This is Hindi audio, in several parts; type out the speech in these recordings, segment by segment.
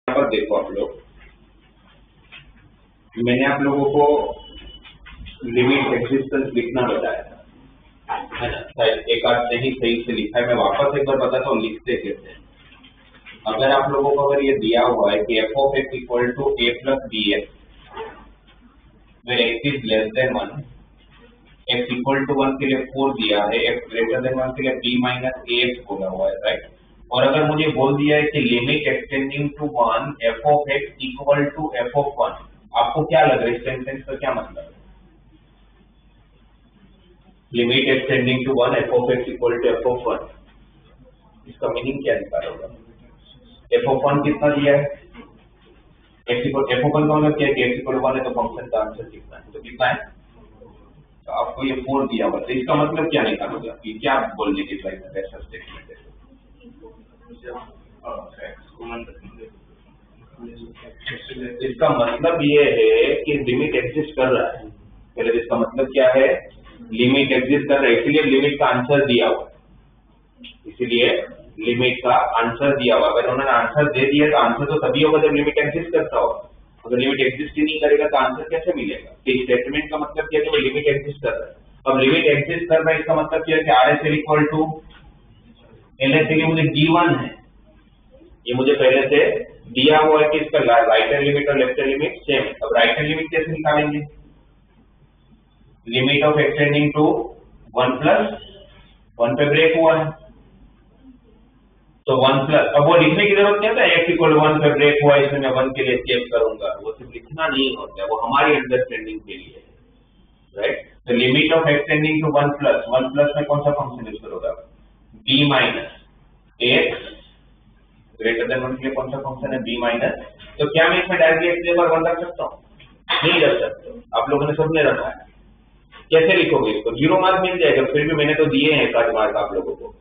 यहाँ पर देखो आप लोग, मैंने आप लोगों को लिमिट एक्जिस्टेंस लिखना बताया था, है ना। शायद एक आध नहीं सही से लिखा है, मैं वापस एक बार बताता हूँ लिखते कैसे हैं। अगर आप लोगों को अगर ये दिया हुआ है कि f of x equal to a plus b x where x is less than 1, x equal to 1 के लिए 4 दिया है, x ग्रेटर देन 1 के लिए b माइनस ax बोला हुआ है, राइट। और अगर मुझे बोल दिया है कि limit extending to 1 f of x equal to f of 1, आपको क्या लग रहा है इस सेंटेंस का क्या मतलब है? Limit extending to 1 f of x equal to f of 1, इसका मीनिंग क्या निकालोगे? f of 1 कितना दिया है? x इक्वल f of 1 का मतलब क्या है कि x इक्वल 1 है तो फंक्शन का आंसर कितना है, तो कितना है? तो आपको ये 4 दिया हुआ, तो इसका मतलब क्या निकालोगे? कि क्या बोलने की ट्राई कर रहे हैं स्टेटमेंट है? इसका मतलब ये है कि लिमिट एग्जिस्ट कर रहा है। पहले इसका मतलब क्या है? लिमिट एग्जिस्ट कर रहा है, इसलिए लिमिट का आंसर दिया हुआ, इसीलिए लिमिट का आंसर दिया हुआ। अगर उन्होंने आंसर दे दिया तो आंसर तो तभी होगा जब लिमिट एग्जिस्ट करता होगा। अगर लिमिट एग्जिस्ट ही नहीं करेगा तो आंसर कैसे मिलेगा? तो स्टेटमेंट का मतलब क्या है कि वो लिमिट एग्जिस्ट कर रहा है। अब लिमिट एग्जिस्ट कर रहा है, इसका मतलब क्या है कि R S L equal to L S L मुझे गिवन है, ये मुझे पहले से दिया हुआ है कि इसका राइट हैंड लिमिट और लेफ्ट हैंड लिमिट सेम है। अब राइट हैंड लिमिट कैसे निकालेंगे? Limit of extending to 1 plus 1 पे ब्रेक हुआ है, तो 1 प्लस, अब वो लिखने की जरूरत नहीं है x इक्वल 1 पे ब्रेक हुआ इसमें मैं 1 के लिए चेक करूंगा, वो सिर्फ लिखना नहीं होता है, वो हमारी अंडरस्टैंडिंग के लिए है, राइट। तो limit of extending to 1 plus में कौन सा फंक्शन यूज करोगे? b minus x greater than 1 के लिए कौन सा फंक्शन है? b minus. तो क्या मैं इसमें डायरेक्टली x की जगह 1 रख सकता हूँ? नहीं रख सकते। आप लोगों ने सबने रखा है, कैसे लिखोगे इसको? 0 मार्क मिल जाएगा, फिर भी मैंने तो दिए हैं 1 मार्क आप लोगों को।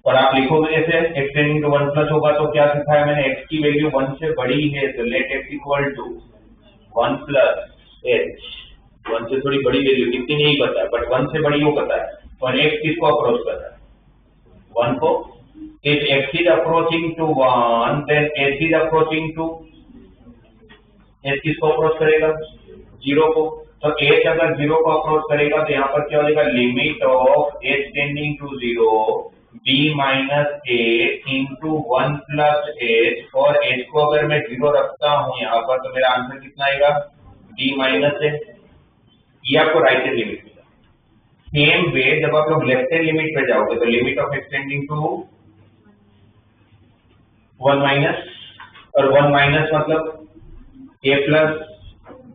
और आप लिखोगे जैसे एक्सटेंडिंग टू 1 प्लस होगा तो क्या सिखाया मैंने? x की वैल्यू 1 से बड़ी है तो let x equal to 1 plus h। 1 से थोड़ी बड़ी वैल्यू कितनी नहीं पता है, बट 1 से बड़ी वो पता है। और x किसको अप्रोच कर रहा है? 1 को। if x is approaching to 1 then h is approaching to, h किसको अप्रोच करेगा? 0 को। तो h अगर 0 को अप्रोच करेगा तो यहाँ पर क्या हो जाएगा? Limit of h tending to 0 b minus a into 1 plus h, और h को अगर मैं 0 रखता हूँ यहाँ पर तो मेरा आंसर कितना आएगा? b minus a। ये आपको राइट हैंड लिमिट मिला। सेम वे जब आप लोग लेफ्ट हैंड लिमिट पे जाओगे तो limit of extending to 1 minus, और 1 माइनस मतलब a प्लस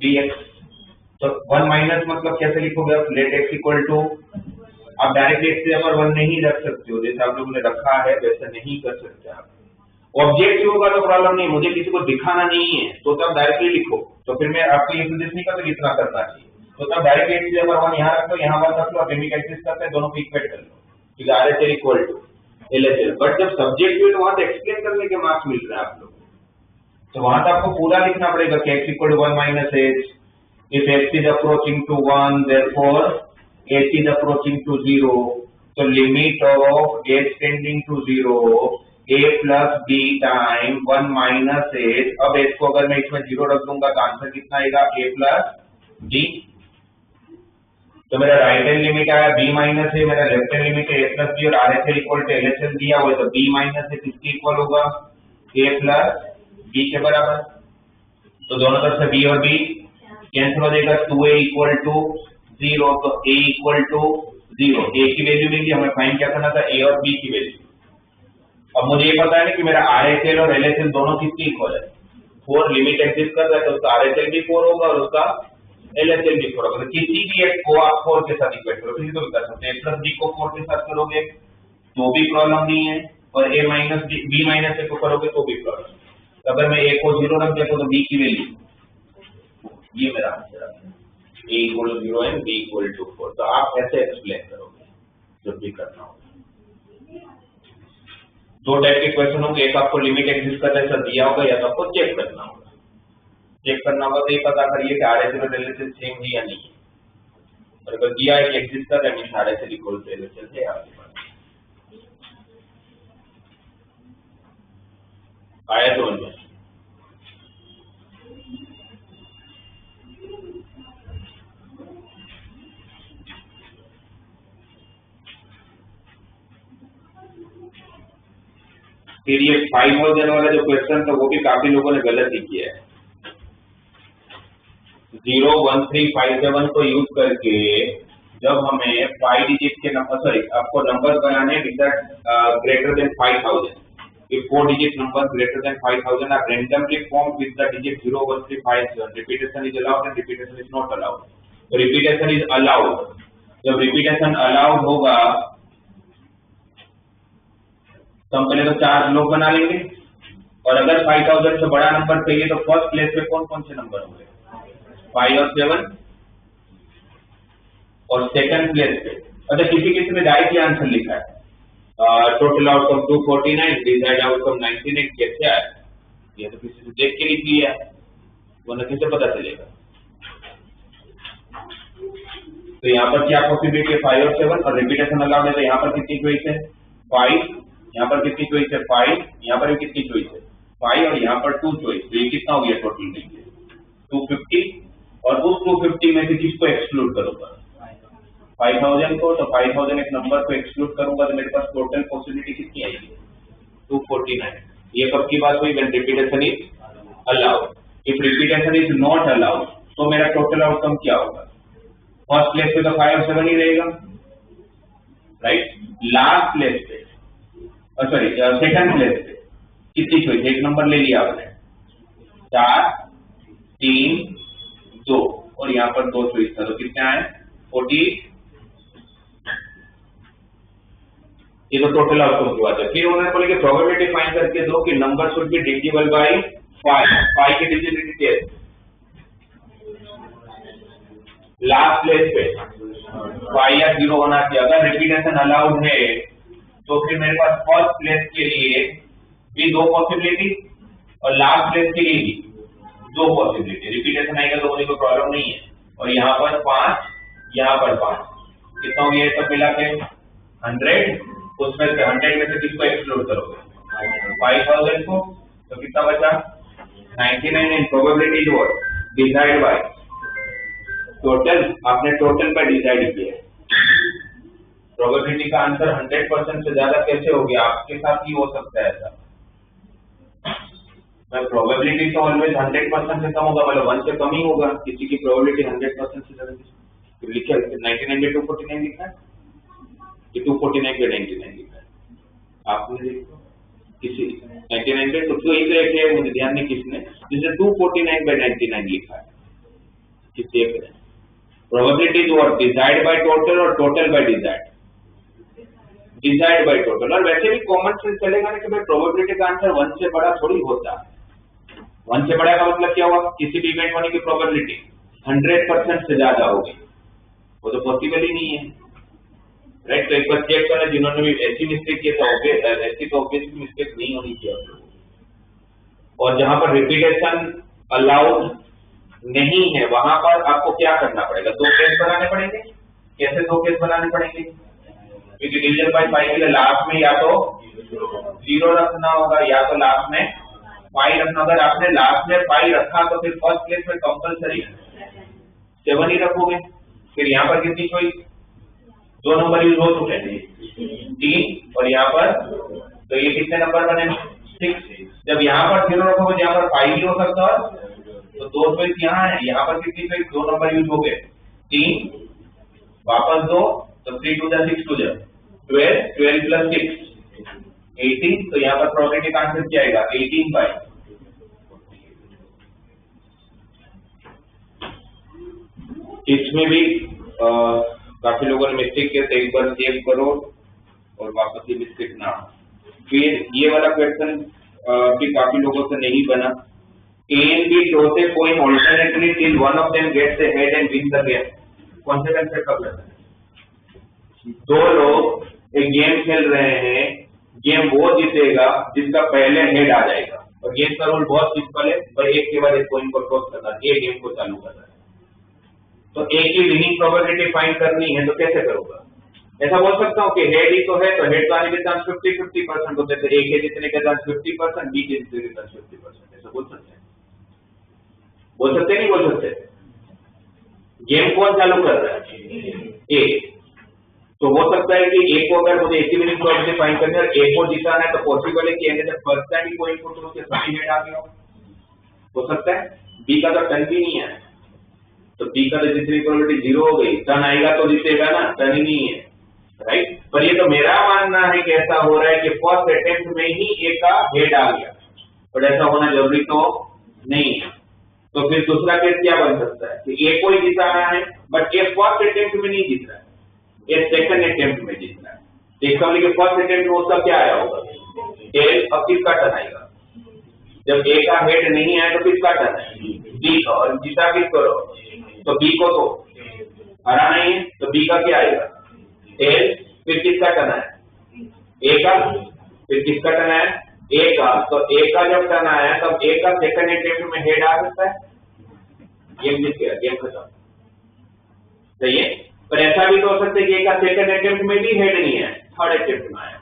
बी एक्स। तो 1 माइनस मतलब कैसे लिखोगे आप? लेट x इक्वल टू, आप डायरेक्टली x की जगह 1 नहीं रख सकते हो, जैसे आप लोगों ने रखा है वैसे नहीं कर सकते आप। ऑब्जेक्टिव होगा तो प्रॉब्लम नहीं, मुझे किसी को दिखाना नहीं है तो तब डायरेक्टली लिखो, तो फिर मैं आपको ये सजेस्ट नहीं करता कितना करना चाहिए, तो तब डायरेक्टली x की जगह 1 यहाँ रख दो, यहाँ 1 रख लो, आप लिमिट एक्सिस करते हैं दोनों को इक्वेट कर लो, ठीक है। R H L equal to L H L. But जब सब्जेक्टिव है तो वहां से एक्सप्लेन करने के मार्क्स मिल रहे हैं आप लोग, तो वहां तो आपको पूरा लिखना पड़ेगा कि x equal to 1 minus h, if x is approaching to 1 therefore h is approaching to 0, so limit of h tending to 0 a plus b time 1 minus h। अब h को अगर मैं इसमें 0 रख दूंगा तो आंसर कितना आएगा? a plus b। तो मेरा राइट हैंड लिमिट आया b माइनस a, मेरा लेफ्ट हैंड लिमिट है a प्लस b, और R H L equal to L H L दिया हुआ है तो b माइनस a किसके इक्वल होगा? a प्लस b के बराबर। तो दोनों तरफ से b और b कैंसिल हो जाएगा, 2a इक्वल टू 0, तो a इक्वल टू 0, a की वैल्यू मिली, हमें फाइंड क्या करना था? a और b की वैल्यू। अब मुझे ये पता है ना कि मेरा RHL और LHL दोनों किसके इक्वल है? 4 लिमिट एग्जिस्ट कर रहा है तो उसका RHL भी 4 होगा और उसका LHL भी 4 होगा। तो किसी भी एक को आप 4 के साथ इक्वेट करो, किसी को भी कर सकते हैं। a प्लस b को 4 के साथ करोगे तो भी प्रॉब्लम नहीं है, और a minus b minus a को करोगे तो भी प्रॉब्लम नहीं है। तो अगर मैं a को 0 रख देता हूँ तो b की वैल्यू, ये मेरा आंसर है, a equal to 0 and b equal to 4। तो आप ऐसे एक्सप्लेन करोगे जब भी करना होगा। दो टाइप के क्वेश्चन होंगे, एक आपको लिमिट एग्जिस्ट करने से दिया होगा या तो आपको चेक करना होगा। चेक करना होगा तो ये पता करिए कि RHL और LHL सेम है या नहीं है, और अगर दिया है कि एग्जिस्ट कर रहा है means RHL equal to LHL है आपके पास। आया समझ में? फिर ये 5000 वाला जो क्वेश्चन था वो भी काफी लोगों ने गलत ही किया है। 01357 को यूज करके जब हमें 5 डिजिट के नंबर आपको नंबर बनाने greater than 5000, if 4 digit numbers greater than 5000 are randomly formed with the digit 01357, repetition is allowed and repetition is not allowed. तो repetition is allowed, जब repetition allowed होगा तो हम पहले तो 4 लोग बना लेंगे, और अगर 5000 से बड़ा नंबर चाहिए तो फर्स्ट प्लेस पे कौन कौन से नंबर होंगे? 5 और 7, और सेकंड प्लेस पे अच्छा किसी किसी ने डायरेक्टली आंसर लिखा है टोटल आउटकम 249 डिजायर्ड आउटकम 99, कैसे आया? ये तो किसी से देख के लिख लिया, वरना कैसे पता चलेगा? तो यहाँ पर क्या पॉसिबिलिटी है? 5 और 7, और रिपीटेशन अलाउड है तो यहाँ पर कितनी चॉइस है? 5, यहाँ पर कितनी चॉइस है? 5, यहाँ पर भी कितनी चॉइस है? 5, और यहाँ पर 2 चॉइस, तो ये कितना हो गया टोटल? 250, और उस 250 में से किसको एक्सक्लूड करूंगा? 5000 को, तो 5000 एक नंबर को एक्सक्लूड करूंगा तो मेरे पास टोटल पॉसिबिलिटी कितनी आएगी? 249। ये कब की बात हुई? When repetition is allowed. If repetition is not allowed तो मेरा टोटल आउटकम क्या होगा? फर्स्ट प्लेस पे तो 5 और 7 ही रहेगा, राइट? लास्ट प्लेस पे सॉरी सेकंड प्लेस पे कितनी चॉइस? एक नंबर ले लिया आपने, 4, 3, 2, और यहाँ पर 2 चॉइस था, तो कितने आए? 40। ये तो टोटल आउटकम की बात है। फिर उन्होंने बोले कि प्रोबेबिलिटी फाइंड करके दो कि number should be divisible by 5। 5 की डिविजिबिलिटी क्या है? लास्ट प्लेस पे 5 या 0 होना चाहिए। अगर रिपीटेशन अलाउड है तो फिर मेरे पास फर्स्ट प्लेस के लिए भी 2 पॉसिबिलिटी और लास्ट प्लेस के लिए भी 2 पॉसिबिलिटी। रिपीटेशन आएगा तो कोई प्रॉब्लम नहीं है। और यहाँ पर 5, यहाँ पर 5, कितना हो गया सब मिला के? 100। उसमें से 100 में से किसको एक्सक्लूड करोगे? 5000 को, तो कितना बचा? 99। इन प्रोबेबिलिटी जो डिवाइड बाय टोटल, आपने टोटल पर डिसाइड किया। प्रोबेबिलिटी का आंसर 100% से ज्यादा कैसे हो गया? आपके साथ ही हो सकता है ऐसा। मैं प्रोबेबिलिटी तो ऑलवेज 100% से कम होगा, मतलब 1 से कम ही होगा। किसी की प्रोबेबिलिटी 100% से ज्यादा लिखा है 99 में 249 लिखा है कि 249 पे 99 लिखा है? आपने देखो किसी 99 पे तो वही तो एक है, मुझे ध्यान नहीं किसने, जिसे 249 पे 99 लिखा है, किस देख रहे हैं? प्रोबेबिलिटी जो डिसाइड बाय टोटल और total by decide, decide by total. और वैसे भी कॉमन सेंस चलेगा ना कि भाई प्रोबेबिलिटी का आंसर 1 से बड़ा थोड़ी होता है। 1 से बड़ा का मतलब क्या हुआ? किसी भी इवेंट होने की प्रोबेबिलिटी 100% से ज्यादा होगी, वो तो पॉसिबल ही नहीं है, राइट? तो एक बार चेक करना, जिन्होंने भी ऐसी मिस्टेक किया था ऐसी तो ऑब्वियसली मिस्टेक नहीं होनी चाहिए। और जहां पर रिपीटेशन अलाउड नहीं है वहां पर आपको क्या करना पड़ेगा? 2 केस बनाने पड़ेंगे। कैसे 2 केस बनाने पड़ेंगे? क्योंकि डिवीजन बाय 5 के लिए लास्ट में या तो 0 रखना होगा या तो लास्ट में 5 रखना। अगर आपने लास्ट में 5 रखा तो फिर फर्स्ट केस में कंपलसरी 7 ही रखोगे। फिर यहाँ पर कितनी चॉइस? 2 नंबर यूज हो चुके हैं, 3, और यहाँ पर तो ये कितने नंबर बने? 6। जब यहाँ पर 0 रखोगे तो यहाँ पर 5 ही हो सकता है, तो 2 चॉइस यहाँ है। यहाँ पर कितनी चॉइस? 2 नंबर यूज हो गए, 3 वापस 2, तो 3 2 जा 6 2 जा 12, 12 प्लस 6 18। तो यहाँ पर प्रोबेबिलिटी का आंसर क्या आएगा? 18 बाय। इसमें भी काफी लोगों ने मिस्टेक किया, तो एक बार चेक करो और वापस ये मिस्टेक ना। फिर ये वाला क्वेश्चन भी काफी लोगों से नहीं बना। A and B toss a coin alternately till one of them gets ahead and wins the game. कौन से कंसेप्ट का क्वेश्चन है? 2 लोग एक गेम खेल रहे हैं, गेम वो जीतेगा जिसका पहले हेड आ जाएगा। और गेम का रूल बहुत सिंपल है, पर एक के बाद एक कॉइन को टॉस करना है, गेम को चालू करना है। तो एक की विनिंग प्रोबेबिलिटी फाइंड करनी है तो कैसे करूंगा? ऐसा बोल सकता हूँ कि हेड ही तो है, तो हेड तो आने के चांस 50-50% होते थे, ए के जीतने के चांस 50%, बी के जीतने के चांस 50%, ऐसा बोल सकते हैं? बोल सकते नहीं बोल सकते? गेम कौन चालू कर रहा है? ए। तो हो सकता है कि ए को अगर मुझे AC विनिंग प्रोबेबिलिटी फाइंड करनी है और ए को जीताना है, तो पॉसिबल है कि ए ने जब फर्स्ट टाइम ही कोई इनपुट तो उसके सभी हेड आ गया हो सकता है। बी का तो टर्न भी नहीं है, तो बी का तो जीतने की प्रोबेबिलिटी 0 हो गई, टर्न आएगा तो जीतेगा ना, टर्न ही नहीं है, राइट। पर ये तो मेरा मानना है कि ऐसा हो रहा है कि फर्स्ट अटेम्प्ट में ही ए का हेड आ गया, पर ऐसा होना जरूरी तो नहीं है। तो फिर दूसरा केस क्या बन सकता है कि ए को ही जिताना है, बट ए फर्स्ट अटेम्प्ट में नहीं जीत रहा है, ये सेकंड अटेम्प्ट में जीतना है। तो इसका मतलब फर्स्ट अटेम्प्ट में उसका क्या आया होगा? टेल। अब किसका टर्न आएगा? जब ए का हेड नहीं आया तो किसका टर्न है? बी का। और जीता किस करो? तो बी को तो हरा नहीं है, तो बी का क्या आएगा? टेल। फिर किसका टर्न है? ए का। फिर किसका टर्न है? ए का। तो ए का जब टर्न आया तब ए का सेकंड अटेम्प्ट में हेड आ सकता है, गेम जीत गया, गेम खत्म, सही है। पर ऐसा भी तो हो सकता है कि ए का सेकंड अटेम्प्ट में भी हेड नहीं है, थर्ड अटेम्प्ट में आया।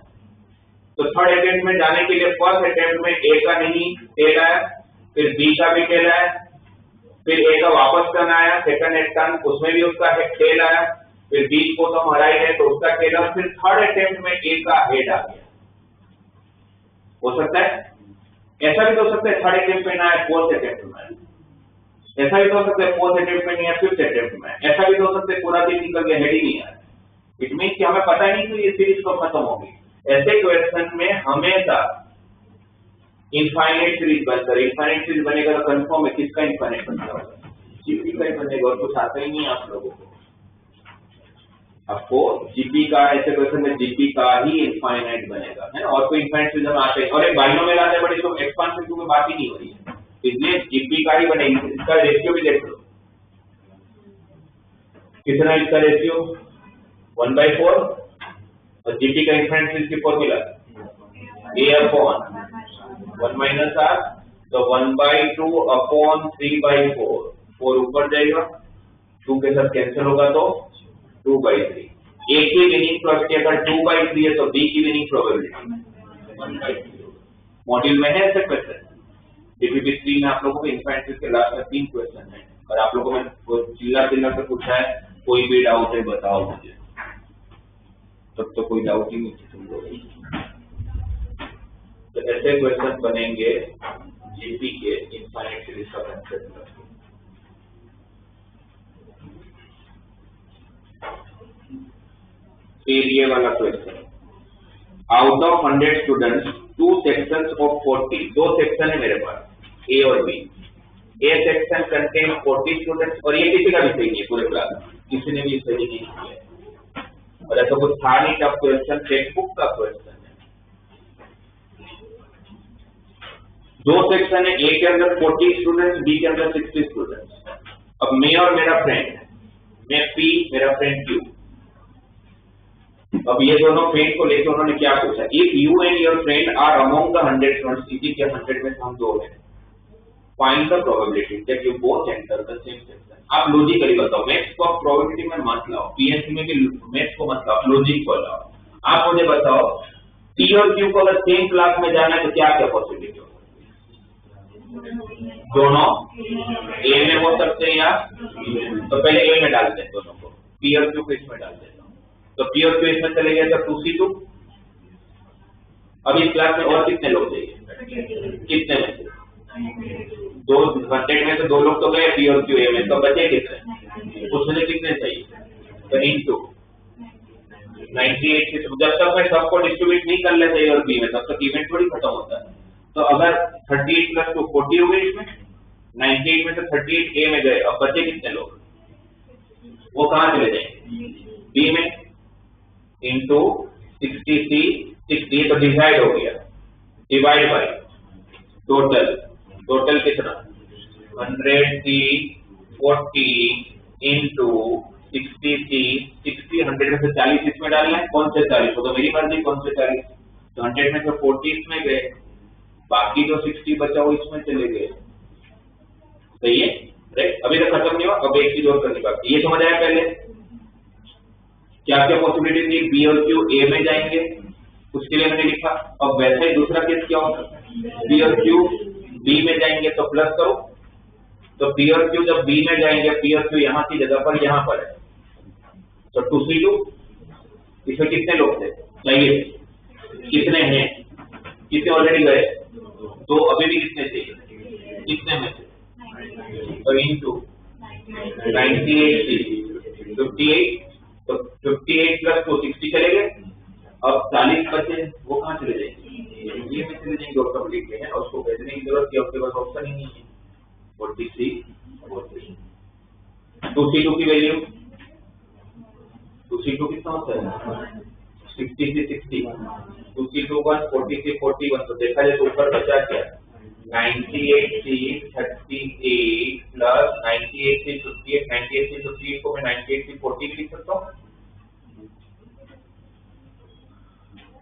तो थर्ड अटेम्प्ट में जाने के लिए फर्स्ट अटेम्प्ट में ए का नहीं टेल आया, फिर बी का भी टेल आया, फिर ए का वापस टर्न आया, सेकंड टर्न उसमें भी उसका टेल आया, फिर बी को तो हम हरा ही है तो उसका टेल आया, फिर थर्ड अटेम्प्ट में ए का हेड आ गया। हो सकता है ऐसा भी तो हो सकता है, थर्ड अटेम्प्ट में ना आया, फोर्थ अटेम्प्ट में आया। ऐसा भी तो हो सकता है फोर्थ अटेम्प्ट में नहीं है, फिफ्थ अटेम्प्ट में। ऐसा भी तो हो सकता है पूरा दिन निकल गया, हेड ही नहीं आया। इट मीन कि हमें पता नहीं कि ये सीरीज कब खत्म होगी। ऐसे क्वेश्चन में हमेशा इनफाइनाइट सीरीज बनकर, इनफाइनाइट सीरीज बनेगा तो कंफर्म है किसका इनफाइनाइट बनेगा? जीपी का ही बनेगा, और कुछ आता ही नहीं आप लोगों को। आपको जीपी का, ऐसे क्वेश्चन में जीपी का ही इनफाइनाइट बनेगा, है ना, और कोई इनफाइनाइट सीरीज में आते हैं। और एक बाइनोमियल आता है, बट इसको एक्सपांशन की बात ही नहीं हो रही है, इसलिए जीपी का ही बनेगी। इसका रेशियो भी देख लो, कितना इसका रेशियो? 1/4। और जीपी का इनफाइनाइट सीरीज की फॉर्मूला a/1 r, तो 1/2 अपॉन 3/4, 4 ऊपर जाएगा, 2 के साथ कैंसिल होगा तो 2/3। ए की विनिंग प्रोबेबिलिटी अगर 2/3 है तो बी की विनिंग प्रोबेबिलिटी 1/3। मॉड्यूल में है ऐसे क्वेश्चन, डीपीपी 3 में आप लोगों को इनफाइनाइट सीरीज के लास्ट में 3 क्वेश्चन है, और आप लोगों में चिल्ला से पूछा है कोई भी डाउट है बताओ मुझे, तब तो कोई डाउट ही नहीं तुम लोग। तो ऐसे क्वेश्चन बनेंगे जीपी के इनफाइनाइट सीरीज का कंसेप्ट। फिर ये वाला question, out of 100 students 2 sections of 40, 2 section है मेरे पास, ए और B. A section contain 40 students, और ये किसी का भी सही नहीं है पूरे क्लास में, किसी ने भी सही नहीं किया, और ऐसा कुछ था नहीं। टफ क्वेश्चन, टेक्स्ट बुक का क्वेश्चन है। 2 सेक्शन है, ए के अंदर 40 स्टूडेंट्स, बी के अंदर 60 स्टूडेंट्स। अब मैं और मेरा फ्रेंड, मैं पी, मेरा फ्रेंड क्यू। अब ये दोनों फ्रेंड को लेकर उन्होंने क्या पूछा, if you and your friend are among the 100 students, इसी के 100 में हम 2 हैं, find the probability that you both enter the same section. आप लॉजिकली बताओ, मैथ्स को आप प्रोबेबिलिटी में मत लाओ, पीएससी में भी मैथ्स को मत लाओ, लॉजिक को लाओ। आप मुझे बताओ पी और क्यू को अगर सेम क्लास में जाना है तो क्या क्या पॉसिबिलिटी हो सकती है? दोनों ए में हो सकते हैं, या तो पहले ए में डालते हैं दोनों को, पी और क्यू को इसमें डाल देता हूं, तो पी और क्यू इसमें चले गए तो 2c2। अब इस क्लास में और कितने लोग चाहिए? कितने में से 2 100 में से 2 लोग तो गए पी और क्यू ए में, तो बचे कितने? उसमें कितने चाहिए? तो इनटू 98 से। जब तक मैं सबको डिस्ट्रीब्यूट नहीं कर लेते ए और बी में, तब तक इवेंट थोड़ी खत्म होता है। तो अगर 38 + 2 40 हो गए, इसमें 98 में से 38 ए में गए, अब बचे कितने लोग? वो कहां चले जाएंगे? बी में, इंटू 60c 60, तो डिवाइड हो गया, डिवाइड बाय टोटल कितना? 100c 40 इंटू 60c 60, 100 में से 40 इसमें डालना है, कौन से 40? तो मेरी मर्जी कौन से 40, तो 100 में से 40 इसमें गए, बाकी जो 60 बचा वो इसमें चले गए, सही है, राइट। अभी तक खत्म नहीं हुआ, अब एक चीज और करनी बाकी। ये समझ आया पहले क्या क्या पॉसिबिलिटी थी, बी और क्यू ए में जाएंगे, उसके लिए मैंने लिखा। अब वैसे ही दूसरा केस क्या हो सकता है, बी और क्यू बी में जाएंगे तो प्लस करो, तो पी और क्यू जब बी में जाएंगे, पी और क्यू यहाँ की जगह पर यहाँ पर है, तो 2C2 इसमें कितने लोग थे चाहिए, कितने हैं, कितने ऑलरेडी गए, तो अभी भी कितने चाहिए, कितने में थे, तो इनटू 98 58, तो 58 प्लस 2 60 चले गए। अब 40 बचे, वो कहाँ चले जाएंगे, ये में चले जाएंगे ऑटोमेटिकली है, और उसको भेजने की जरूरत है, आपके पास ऑप्शन ही नहीं है। 43 2C2 की वैल्यू, 2C2 कितना होता है 60 से 60, 2C2 1 40 से 41, तो देखा जाए तो ऊपर बचा क्या 98 से 38 प्लस 98 से 58, 98 से 58 को मैं 98 से 40 लिख सकता हूँ।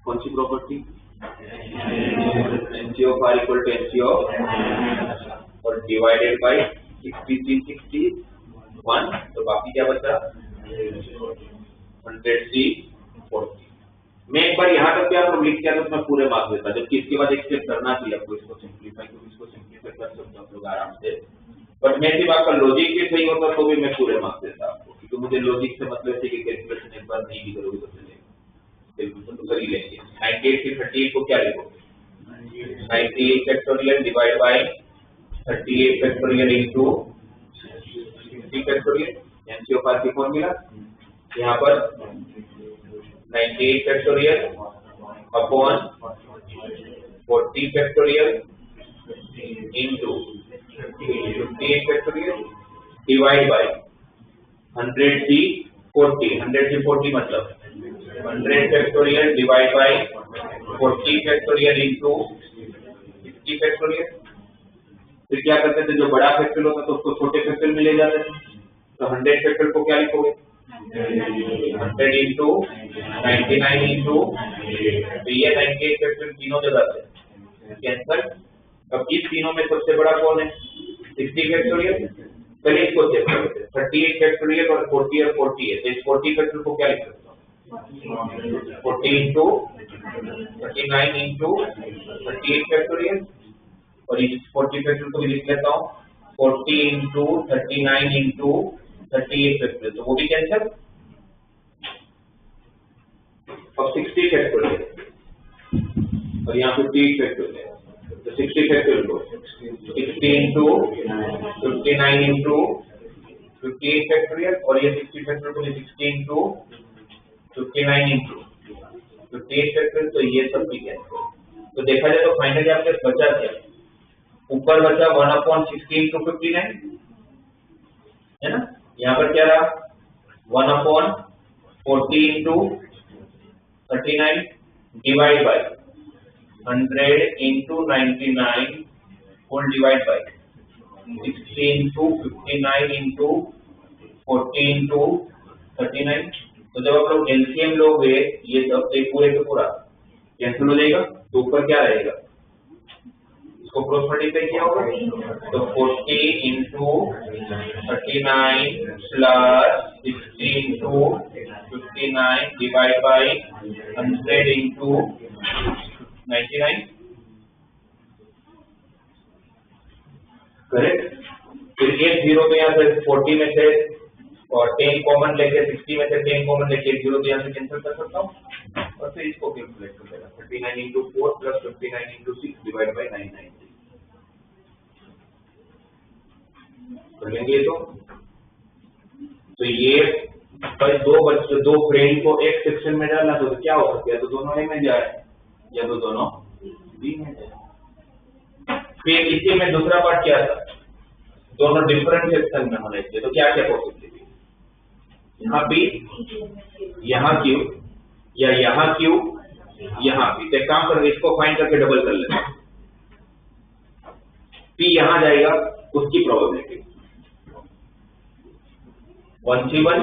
कौन सी property, NC of R equal to NC of और डिवाइडेड बाय 60 से 61, तो बाकी क्या बचा 100 से 40। मैं एक बार यहाँ तक आप लिख किया तो मैं पूरे मार्क्स देता, जबकि इसके बाद एक स्टेप करना चाहिए आपको इसको सिंप्लीफाई, क्योंकि इसको सिंप्लीफाई कर सकते हो लोग आराम से, बट मैं सिर्फ आपका लॉजिक भी सही होता तो भी मैं पूरे मार्क्स देता आपको, क्योंकि मुझे लॉजिक से मतलब है कि कैलकुलेशन एक बार नहीं भी करोगे तो चलेगा, बिल्कुल तो कर ही लेंगे। 98 से 38 को क्या लिखोगे, 98 factorial divide by 38 factorial into 60 factorial, NC of R की फॉर्मूला यहाँ पर 98 factorial upon 40 factorial into 58 factorial divide by 100 से 40 मतलब 100 factorial divide by 40 factorial into 60 factorial. फिर क्या करते थे, जो बड़ा फैक्टोरियल होता तो उसको छोटे फैक्टोरियल में ले जाते थे, तो 100 फैक्टोरियल को क्या लिखोगे 100 इंटू 99 इंटू, तो ये 98 फैक्टोरियल तीनों जगह से कैंसल। अब इस तीनों में सबसे बड़ा कौन है 60 फैक्टोरियल, पहले इसको चेक करते हैं 38 फैक्टोरियल और 40 और 40 है, तो इस 40 फैक्टोरियल को क्या लिख सकते हो 40 इंटू 39 इंटू 38 फैक्टोरियल, और इस 40 फैक्टोरियल को भी लिख लेता हूँ 40 इंटू 39 इंटू 38 फैक्टोरियल, तो वो भी कैंसिल। अब 60 फैक्टोरियल और यहाँ 58 फैक्टोरियल, तो 60 फैक्टोरियल को 60 इंटू 59 इंटू 58 फैक्टोरियल, और ये 60 फैक्टोरियल को 60 इंटू 59 इंटू 58 फैक्टोरियल, तो ये सब भी कैंसिल। तो देखा जाए तो फाइनली आपके बचा क्या, ऊपर बचा 1/60 इंटू 59 है ना, यहाँ पर क्या रहा 1/40 into 39 divide by 100 into 99 whole divide by 60 into 59 into 40 into 39। तो जब आप लोग एलसीएम लोगे ये सब एक पूरे के पूरा कैंसिल हो जाएगा, तो ऊपर क्या रहेगा, इसको क्रॉस मल्टीप्लाई किया होगा, तो 40 into 39 plus 60 into 59 divide by 100 into 99, correct. फिर एक जीरो में यहाँ से 40 में से और 10 कॉमन लेके 60 में से 10 कॉमन लेके एक जीरो तो यहाँ से कैंसिल कर सकता हूँ, और फिर इसको कैलकुलेट कर लेगा 39 into 4 plus 59 into 6 divide by 990 कर लेंगे। तो ये बस दो फ्रेंड को एक सेक्शन में डालना, तो क्या हो सकता है, तो दोनों ए में जाए या तो दोनों बी में जाए। फिर इसी में दूसरा पार्ट क्या था, दोनों डिफरेंट सेक्शन में होने चाहिए, तो क्या क्या पॉसिबिलिटी, यहाँ पी यहाँ क्यू या यहाँ क्यू यहाँ पी, तो काम कर इसको फाइंड करके डबल कर लेते हैं, पी यहाँ जाएगा उसकी प्रोबेबिलिटी 1/1।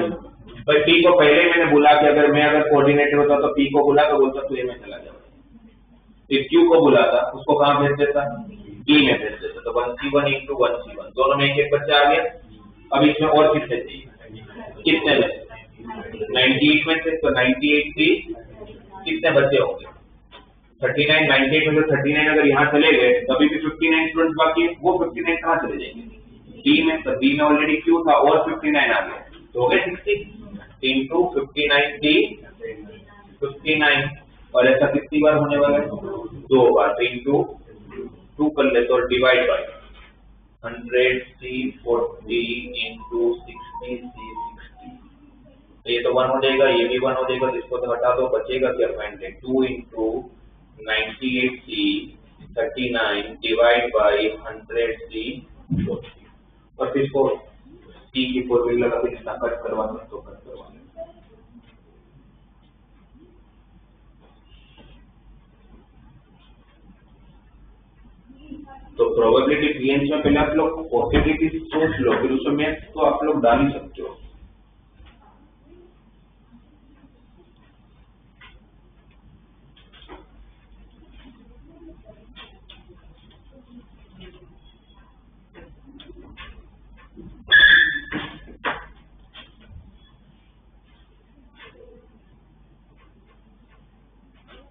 पर पी को पहले मैंने बोला कि अगर मैं कोऑर्डिनेटर होता तो पी को बुला तो बोलता तू ए में चला जाओ, फिर क्यू को बुलाता उसको कहाँ भेज देता बी में भेज देता, तो 1C1 इंटू 1C1 दोनों में एक एक बच्चा आ गया। अब इसमें और कितने चाहिए, कितने में 98 में से, तो 98 थी, कितने बचे होंगे? 39, 98 में से 39 अगर यहाँ चले गए तभी भी 59 स्टूडेंट्स बाकी है, वो 59 कहाँ चले जाएंगे? डी में, तो डी में ऑलरेडी क्यू था और 59 आ गया, तो हो गए 60 इंटू 59 थी 59, और ऐसा कितनी बार होने वाला है? 2 बार, तो इंटू 2 कर ले तो divide by 100 C 40 into 60 C 60, तो ये तो 1 हो जाएगा, ये भी 1 हो जाएगा, तो इसको तो हटा दो, बचेगा क्या? 2 into 98 C 39 divide by 100 C 40, और फिर इसको C की फॉर्मूला लगा के जितना कट करवाना है तो कट करवाना है। तो प्रोबेबिलिटी पीएच में पहले आप लोग पॉसिबिलिटी सोच लो, फिर उसमें तो आप लोग डाल ही सकते हो।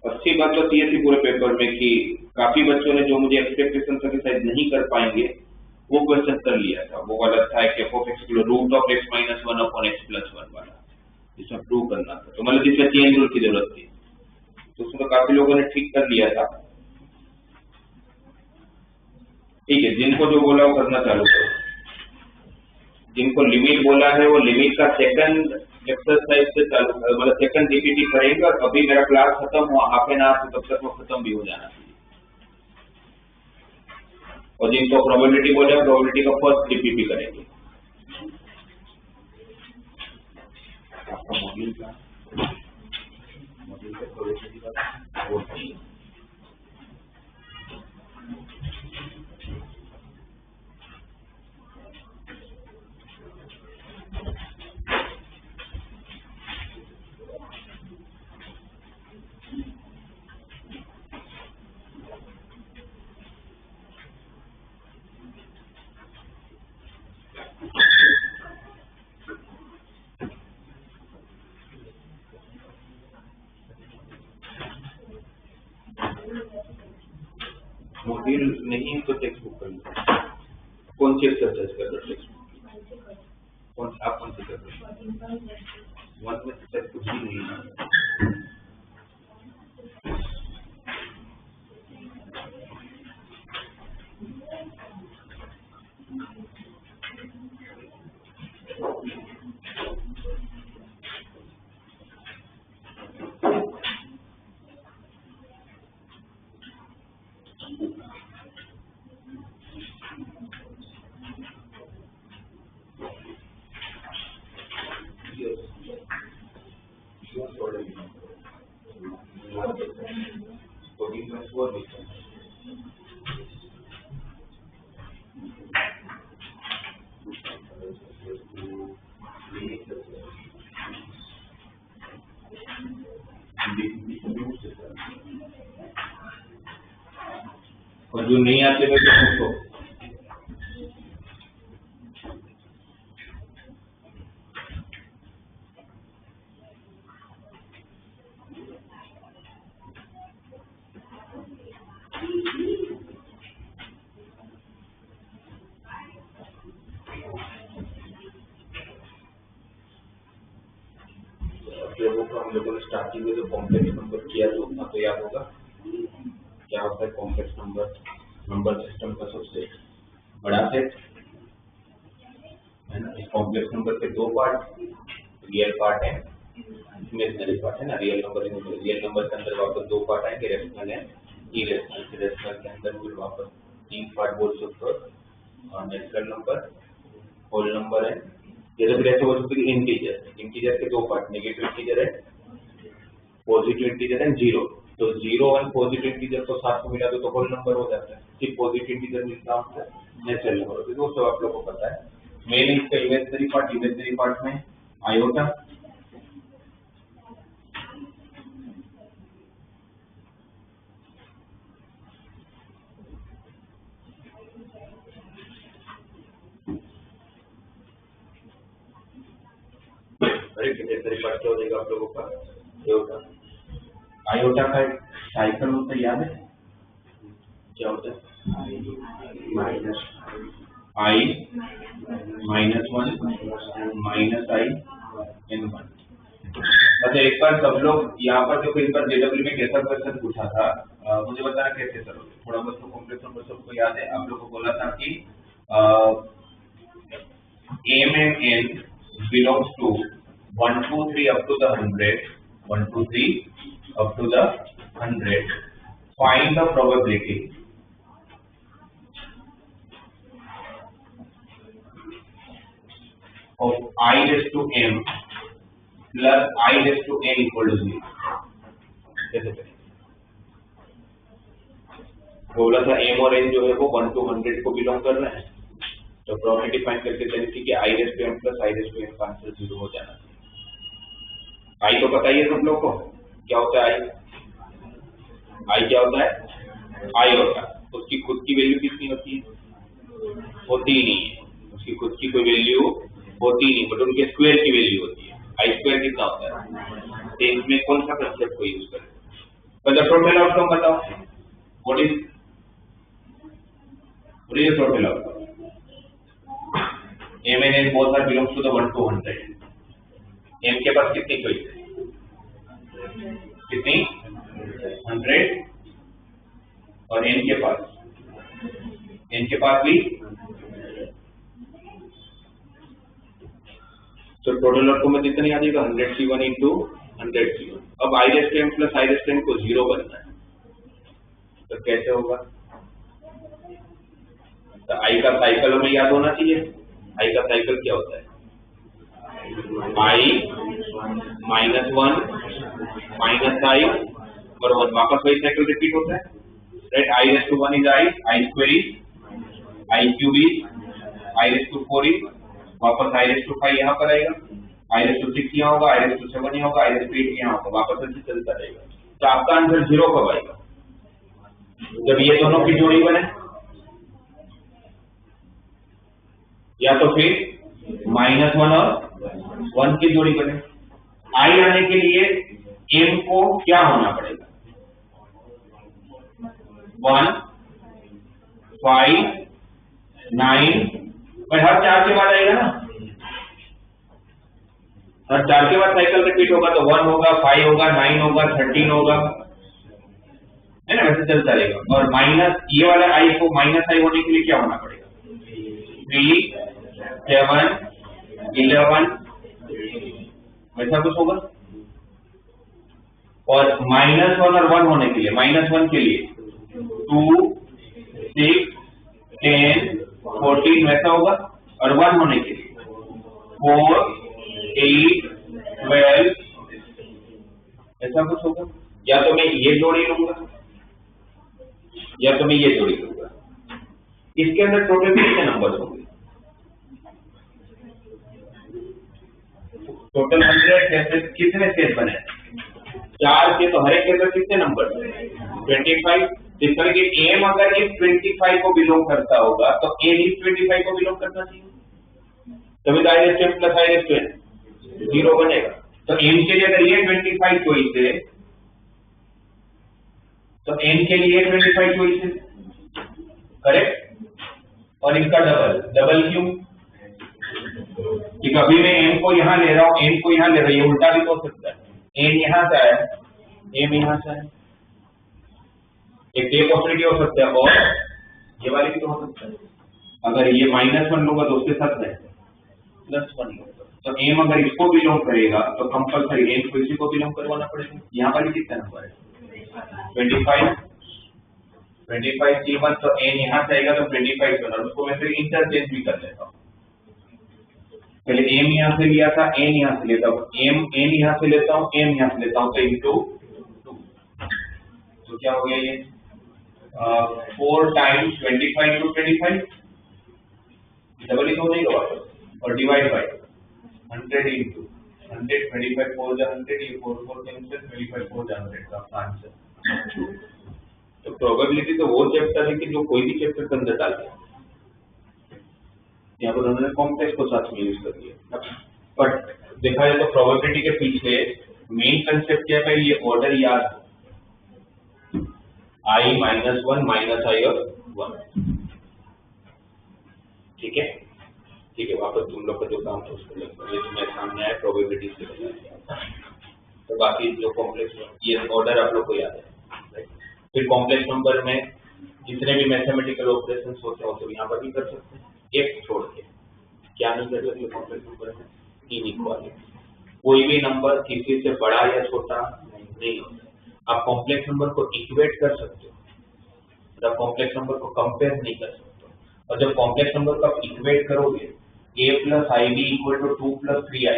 अच्छी बात तो थी पूरे पेपर में कि काफी बच्चों ने जो मुझे एक्सपेक्टेशन था कि शायद नहीं कर पाएंगे वो क्वेश्चन कर लिया था। वो गलत था कि f(x) root of x minus 1 upon x plus 1 वाला, जिसमें प्रूव करना था, तो मतलब जिसमें चेन रूल की जरूरत थी, तो उसमें तो काफी लोगों ने ठीक कर लिया था। ठीक है, जिनको जो बोला वो करना चालू करो। जिनको लिमिट बोला है वो लिमिट का सेकंड एक्सरसाइज से चालू करो, मतलब सेकंड डीपीटी करेंगे, और अभी मेरा क्लास खत्म हुआ हाफ एन आवर, तब तक वो खत्म भी हो जाना चाहिए। और जिनको प्रोबेबिलिटी बोले प्रोबेबिलिटी का फर्स्ट डीपीटी करेंगे। आपका मॉड्यूल का प्रोबेबिलिटी का वो है। मॉड्यूल नहीं तो टेक्स्ट बुक कर लो। कौन सी एक्सरसाइज कर रहे हो टेक्स्ट बुक? कौन आप कौन सी कर रहे हो? 1 में से कुछ ही नहीं है। और जो नहीं आते वे तो पूछो। लोगों को हम लोगों ने स्टार्टिंग में जो कॉम्प्लेक्स नंबर किया तो उतना तो याद होगा। क्या होता है कॉम्प्लेक्स नंबर? नंबर सिस्टम का सबसे बड़ा सेट है ना। इस कॉम्प्लेक्स नंबर के 2 पार्ट, रियल पार्ट है, इमेजिनरी पार्ट है ना। रियल नंबर के अंदर वापस 2 पार्ट आएंगे, रेशनल है, इरेशनल। रेशनल के अंदर फिर वापस 3 पार्ट बोल सकते हो, और नेचुरल नंबर, होल नंबर है। ये तो फिर ऐसे बोल सकते हैं इंटीजर। इंटीजर के 2 पार्ट, नेगेटिव इंटीजर है, पॉजिटिव इंटीजर है, जीरो। तो जीरो और पॉजिटिव इंटीजर को साथ में मिला दो तो होल नंबर हो जाता है। सिर्फ पॉजिटिव इंटीजर मिलता है नेचुरल नंबर होता है। वो सब आप लोगों को पता है। मेन इसका इमेजिनरी पार्ट में आयोटा, ब्रैकेटेड तरीका क्या हो जाएगा आप लोगों का आयोटा। आयोटा का एक साइकिल होता है, याद है क्या होता है? I -1 -i/n1। अच्छा एक बार सब लोग यहाँ पर देखो, एक बार जेडब्ल्यू में कैसा क्वेश्चन पूछा था, मुझे बताना कैसे करोगे। थोड़ा बहुत तो कॉम्प्लेक्स नंबर सबको याद है। आप लोगों को बोला था कि m and n belongs to 1 2 3 up to the 100, 1 2 3 up to the 100. Find the probability of I raised to m plus I raised to n equal to 0। कैसे करें? बोला था m और n जो है वो 1 to 100 को बिलोंग कर रहे हैं, तो प्रोबेबिलिटी फाइंड करके चलिए ठीक है, I raised to m plus I raised to n का आंसर 0 हो जाना चाहिए। I तो पता ही है सब लोग को क्या होता है। I क्या होता है? I होता है, उसकी खुद की वैल्यू कितनी होती है? होती ही नहीं है, उसकी खुद की कोई वैल्यू होती नहीं, बट उनके स्क्वायर की वैल्यू होती है। आई स्क्वायर कितना होता है? तो इसमें कौन सा कंसेप्ट को यूज करें? तो टोटल आउटकम बताओ, what is total outcome? m and n both are belongs to the 1 to 100। m के पास कितनी चॉइस है? कितनी? 100। और n के पास भी। तो टोटल आउटकम में कितनी आ जाएगा? 100c1 into 100c1। अब I raised to m plus I raised to n को 0 बनना है, तो कैसे होगा? तो I का साइकिल हमें याद होना चाहिए। I का साइकिल क्या होता है? I -1 -i और 1, वापस वही साइकिल रिपीट होता है, right. I raised to 1 is I square is I cube is I raised to 4 is, वापस I raised to 5 यहाँ पर आएगा, I raised to 6 यहाँ होगा, I raised to 7 यहाँ होगा, I raised to 8 यहाँ होगा, वापस ऐसे चलता रहेगा। तो आपका आंसर 0 कब आएगा? जब ये दोनों की जोड़ी बने, या तो फिर -1 और 1 की जोड़ी बने। I आने के लिए m को क्या होना पड़ेगा? 1 5 9, पर हर 4 के बाद आएगा ना, हर 4 के बाद साइकिल रिपीट होगा, तो 1 होगा, 5 होगा, 9 होगा, 13 होगा, है ना, वैसे चलता रहेगा। और माइनस ये वाला i को -i होने के लिए क्या होना पड़ेगा? 3 7 11, वैसा कुछ होगा। और -1 और 1 होने के लिए, -1 के लिए 2 6 10 14 वैसा होगा, और 1 होने के लिए 4 8 12 ऐसा कुछ होगा। या तो मैं ये जोड़ी लूंगा या तो मैं ये जोड़ी लूंगा। इसके अंदर टोटल कितने नंबर होंगे? टोटल 100 कितने सेट बने? 4 के, तो हर एक के अंदर कितने नंबर? 25। जिस तरह के m अगर इस 25 को बिलोंग करता होगा तो n इस 25 को बिलोंग करना चाहिए, तभी तो I raised to m plus I raised to n 0 बनेगा। तो m के लिए अगर ये 25 चॉइस है तो n के लिए 25 चॉइस है, करेक्ट। और इनका डबल क्यों? कि कभी मैं m को यहाँ ले रहा हूँ, n को यहाँ ले रहा हूँ, ये उल्टा भी हो सकता है। n यहाँ से आया, m यहाँ से आया, एक ये पॉसिबिलिटी हो सकता है, और ये वाली भी तो हो सकता है। अगर ये -1 लूंगा तो उसके साथ है +1 लूंगा, तो m अगर इसको बिलोंग करेगा तो कंपलसरी n को इसी को बिलोंग करवाना पड़ेगा। यहाँ वाली कितना नंबर है? 25 C1, तो n यहाँ से आएगा तो 25 बना, उसको मैं फिर इंटरचेंज भी कर लेता हूँ। पहले m यहाँ से लिया था, n यहाँ से लेता हूँ, n यहाँ से लेता हूँ, m यहाँ से लेता हूँ, तो इंटू 2, तो क्या हो गया ये 4 times 25 to 25, डबल ही तो नहीं होगा, और डिवाइड बाय 100 into 100, 25 4 जा 100, ये 4 4 कैंसिल, 25 4 जा 100 का आंसर। तो प्रोबेबिलिटी तो वो चैप्टर है कि जो कोई भी चैप्टर के अंदर डाल दिया, यहाँ पर उन्होंने कॉम्प्लेक्स को साथ में यूज कर दिया। बट देखा जाए तो प्रोबेबिलिटी के पीछे मेन कंसेप्ट क्या है, ये ऑर्डर याद i -1 माइनस आई और 1। ठीक है ठीक है, वापस तुम लोग का जो काम था उसको लगता है, ये तुम्हें सामने आया प्रोबेबिलिटी से बताया। तो बाकी जो कॉम्प्लेक्स ये ऑर्डर आप लोग को याद है। फिर कॉम्प्लेक्स नंबर में जितने भी मैथमेटिकल ऑपरेशंस होते हैं वो सब यहाँ पर भी कर सकते हैं, एक छोड़ के। क्या नहीं कर सकते कॉम्प्लेक्स नंबर में? इनइक्वालिटी। कोई भी नंबर किसी से बड़ा या छोटा नहीं होता। आप कॉम्प्लेक्स नंबर को इक्वेट कर सकते हो, मतलब कॉम्प्लेक्स नंबर को कंपेयर नहीं कर सकते। और जब कॉम्प्लेक्स नंबर को आप इक्वेट करोगे a + ib = 2 + 3i,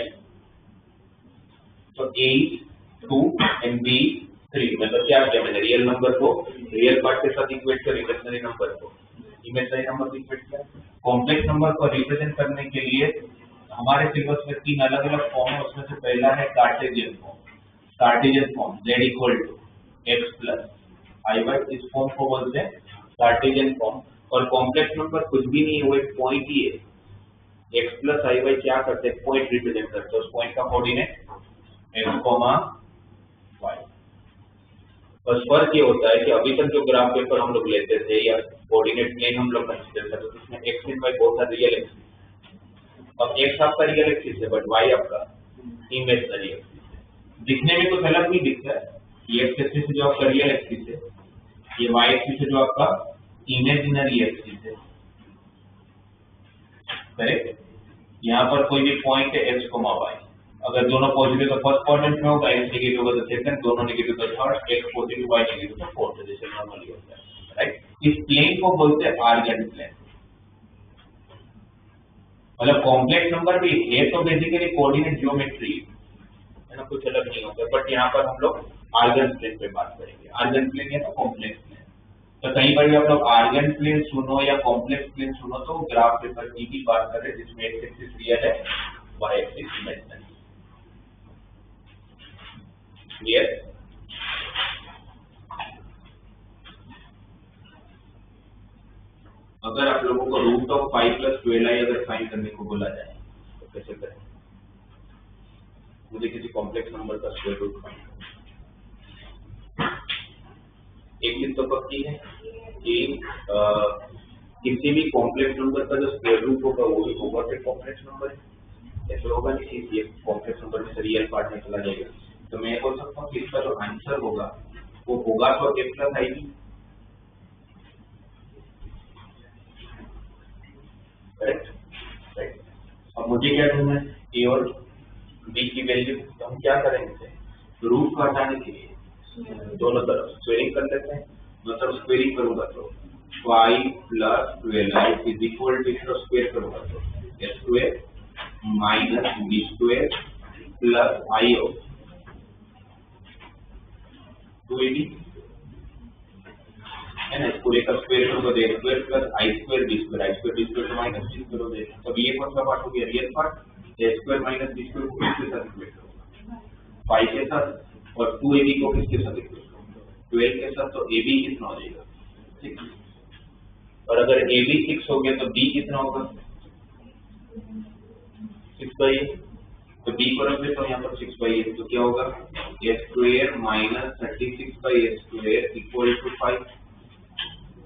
तो a 2 and b 3, मतलब क्या किया मैंने, रियल नंबर को रियल पार्ट के साथ इक्वेट कर, इमेजिनरी नंबर को इमेजिनरी नंबर को इक्वेट किया। कॉम्प्लेक्स नंबर को रिप्रेजेंट करने के लिए हमारे सिलेबस में 3 अलग अलग फॉर्म है। उसमें से पहला है Cartesian form. Cartesian form z = x + iy, इस फॉर्म को बोलते हैं कार्टेशियन फॉर्म। और कॉम्प्लेक्स नंबर कुछ भी नहीं है, वो एक पॉइंट ही है। x + iy क्या करते हैं, पॉइंट रिप्रेजेंट करते हैं। उस पॉइंट का कोऑर्डिनेट x, y। बस फर्क ये होता है कि अभी तक जो ग्राफ पेपर हम लोग लेते थे या कोऑर्डिनेट प्लेन हम लोग कंसीडर करते थे, उसमें x एंड y बहुत सारे रियल एक्सिस। अब x आपका रियल एक्सिस है बट y आपका इमेजिनरी एक्सिस। दिखने में कुछ अलग नहीं दिखता है, ये x एक्सिस जो आपका रियल एक्सिस है, ये y एक्सिस जो आपका इमेजिनरी एक्सिस है। करेक्ट। यहाँ पर कोई भी पॉइंट है x, y, अगर दोनों पॉजिटिव तो फर्स्ट क्वाड्रेंट में होगा, x नेगेटिव होगा तो सेकंड, दोनों नेगेटिव तो third, x positive y negative तो फोर्थ, जैसे नॉर्मली होता है। राइट। इस प्लेन को बोलते हैं आर्गेंट प्लेन। मतलब कॉम्प्लेक्स नंबर भी है तो बेसिकली कोऑर्डिनेट ज्योमेट्री है ना, कुछ अलग नहीं होता। बट यहाँ पर हम लोग आर्गेंट प्लेन पे बात करेंगे। आर्गेंट प्लेन या तो कॉम्प्लेक्स प्लेन। तो कहीं पर भी आप लोग आर्गेंट प्लेन सुनो या कॉम्प्लेक्स प्लेन सुनो तो ग्राफ पेपर की बात करें जिसमें x एक्सिस रियल है, y एक्सिस इमेजिनरी। क्लियर? अगर आप लोगों को √5 + 12i अगर फाइंड करने को बोला जाए तो कैसे करें? मुझे किसी कॉम्प्लेक्स नंबर का स्क्वायर रूट फाइंड करना। एक चीज तो पक्की है कि किसी भी कॉम्प्लेक्स नंबर का जो स्क्वायर रूट होगा वो ही होगा कि कॉम्प्लेक्स नंबर है। ऐसा होगा नहीं कि कॉम्प्लेक्स नंबर में से रियल पार्ट निकला जाएगा। तो मैं बोल सकता हूँ कि इसका जो आंसर होगा वो होगा तो a + ib। करेक्ट। राइट। अब मुझे क्या ढूंढना है, a और b की वैल्यू। तो हम क्या करेंगे, रूट को हटाने के लिए दोनों तरफ स्क्वेयरिंग कर लेते हैं। मतलब स्क्वेयरिंग करूंगा तो 5 + 12i = इसका स्क्वायर करूंगा तो a² - b² + i of 2ab है ना। इसको लेकर स्क्वायर करूंगा तो a² + i² b², i² b² तो -b² हो जाएगा। तब ये कौन सा पार्ट हो गया, रियल पार्ट। a² - b² को किसके साथ इक्वेट करूंगा, 5 के साथ। और 2ab को किसके साथ इक्वेट करूंगा, 12 के साथ। तो ab कितना हो जाएगा, 6। और अगर ab 6 हो गया तो b कितना होगा, 6/8। तो b को रख देता हूँ यहाँ पर 6/8। तो क्या होगा, a² - 36/a² = 5।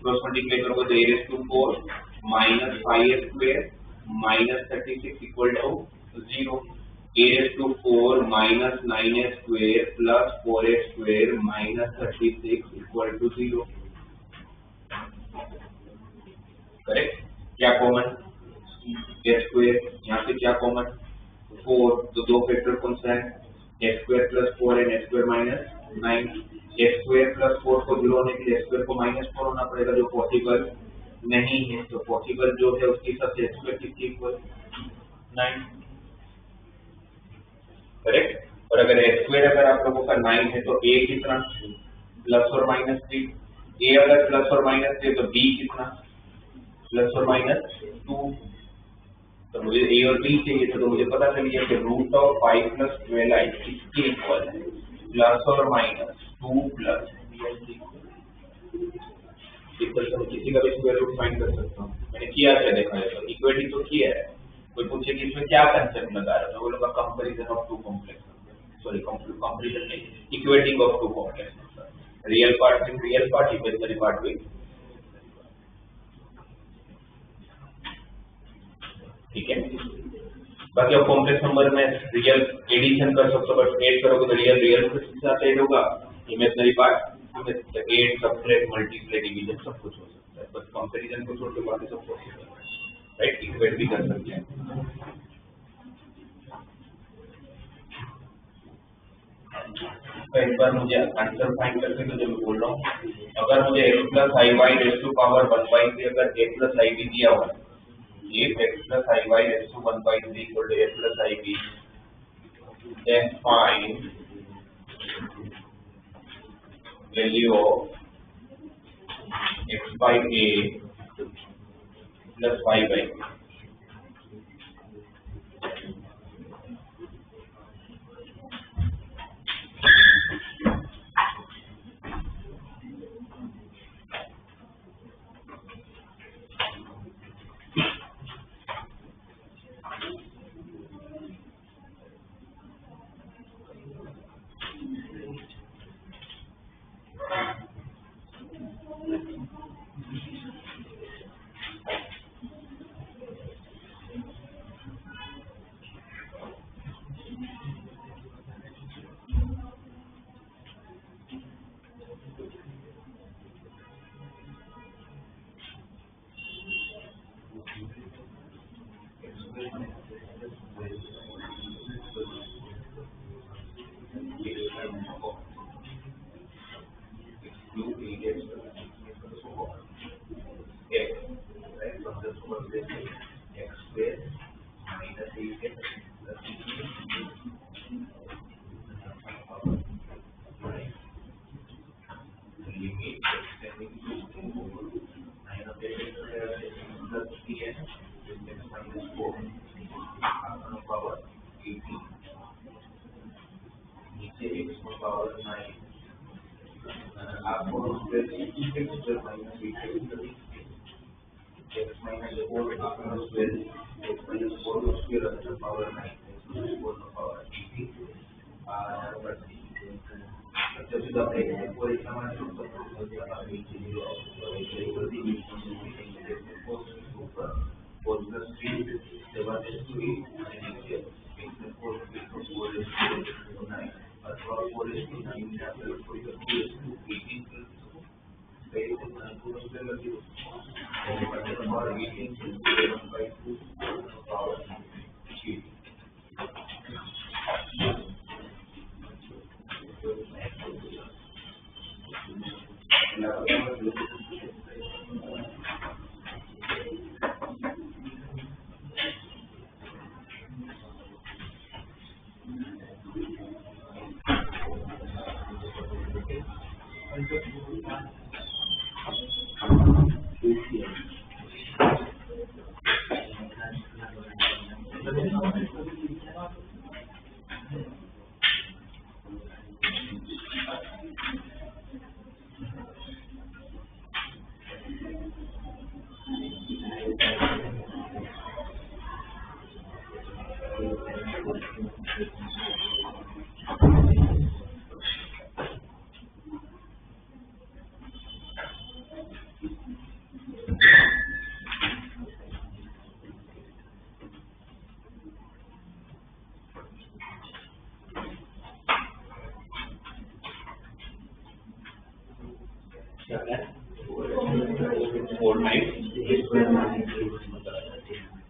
क्रॉस मल्टीप्लाई करोगे तो a⁴ - 5a² - 36 = 0। a⁴ - 9a² + 4a² - 36 = 0। Correct. क्या कॉमन, a²। यहाँ से क्या कॉमन, 4। तो दो फैक्टर कौन सा है, a² + 4 and a² - 9। a² + 4 को 0 होने के लिए a² को -4 होना पड़ेगा, जो पॉसिबल नहीं है। तो पॉसिबल जो है उसके साथ a² किसके इक्वल, 9। करेक्ट। और अगर a² अगर आप लोगों का 9 है तो a कितना, +or -3। a अगर +or-3 तो b कितना, +or-2। तो मुझे a और b चाहिए था। तो मुझे पता चल गया कि √5 + 12i किसके इक्वल है, +or-2 + इक्वल। तो किसी का भी स्क्वायर रूट फाइंड कर सकता हूँ। मैंने किया क्या, देखा है तो इक्वेटी तो किया है। कोई पूछे कि इसमें क्या कंसेप्ट लगा रहा है, मैं बोलूंगा comparison of two complex number, sorry comparison नहीं, equating of two complex number, real part with real part, imaginary part with, ठीक है। बाकी आप कॉम्प्लेक्स नंबर में रियल एडिशन कर सकते हो, बट ऐड करोगे तो रियल रियल के साथ ऐड होगा, imaginary part 8 subtract multiply division सब कुछ हो सकता है, बस कंपैरिजन को छोड़ के बाकी सब पॉसिबल है, राइट, इक्वेट भी कर सकते हैं। एक बार मुझे आंसर फाइंड करके तो जो मैं बोल रहा हूँ, अगर मुझे x plus I Y raise to power 1/3 अगर a प्लस आई बी दिया हुआ, if x plus iy raised to 1/3 equal to a plus ib, then find value of x by a plus y by b.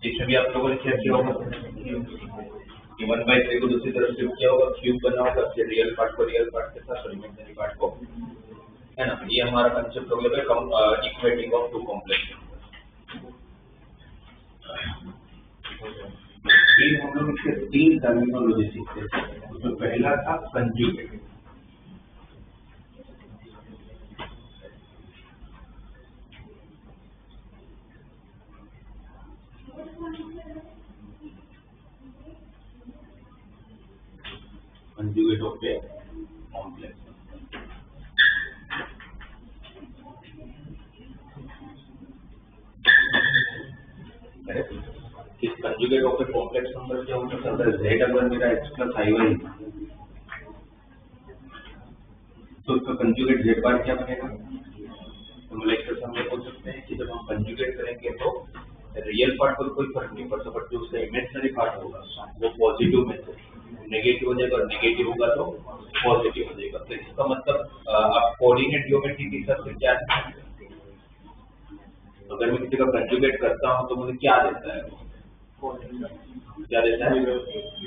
इसमें भी आप लोगों ने क्या किया होगा कि 1/3 को दूसरी तरफ शिफ्ट किया होगा, क्यूब बना होगा, फिर रियल पार्ट को रियल पार्ट के साथ और इमेजिनरी पार्ट को, है ना। ये हमारा कंसेप्ट हो गया इक्वेटिंग ऑफ टू कॉम्प्लेक्स। हम लोग इसके 3 टर्मिनोलॉजी सीखते थे, उसमें पहला था conjugate, conjugate of a complex number. इस conjugate of a complex number क्या होता है? अगर z अगर मेरा x प्लस आई वाई तो उसका कंजुगेट z बार क्या बनेगा? तो मतलब एक तरह हम बोल सकते हैं कि जब हम कंजुगेट करेंगे तो रियल पार्ट पर कोई फर्क नहीं पड़ता, बट जो उसका इमेजिनरी पार्ट होगा वो पॉजिटिव में से नेगेटिव हो जाएगा, और नेगेटिव होगा तो पॉजिटिव हो जाएगा। तो इसका मतलब आप कोऑर्डिनेट ज्योमेट्री के हिसाब से क्या है, अगर मैं किसी का कंजुगेट करता हूँ तो मुझे क्या देता है? क्या देता है?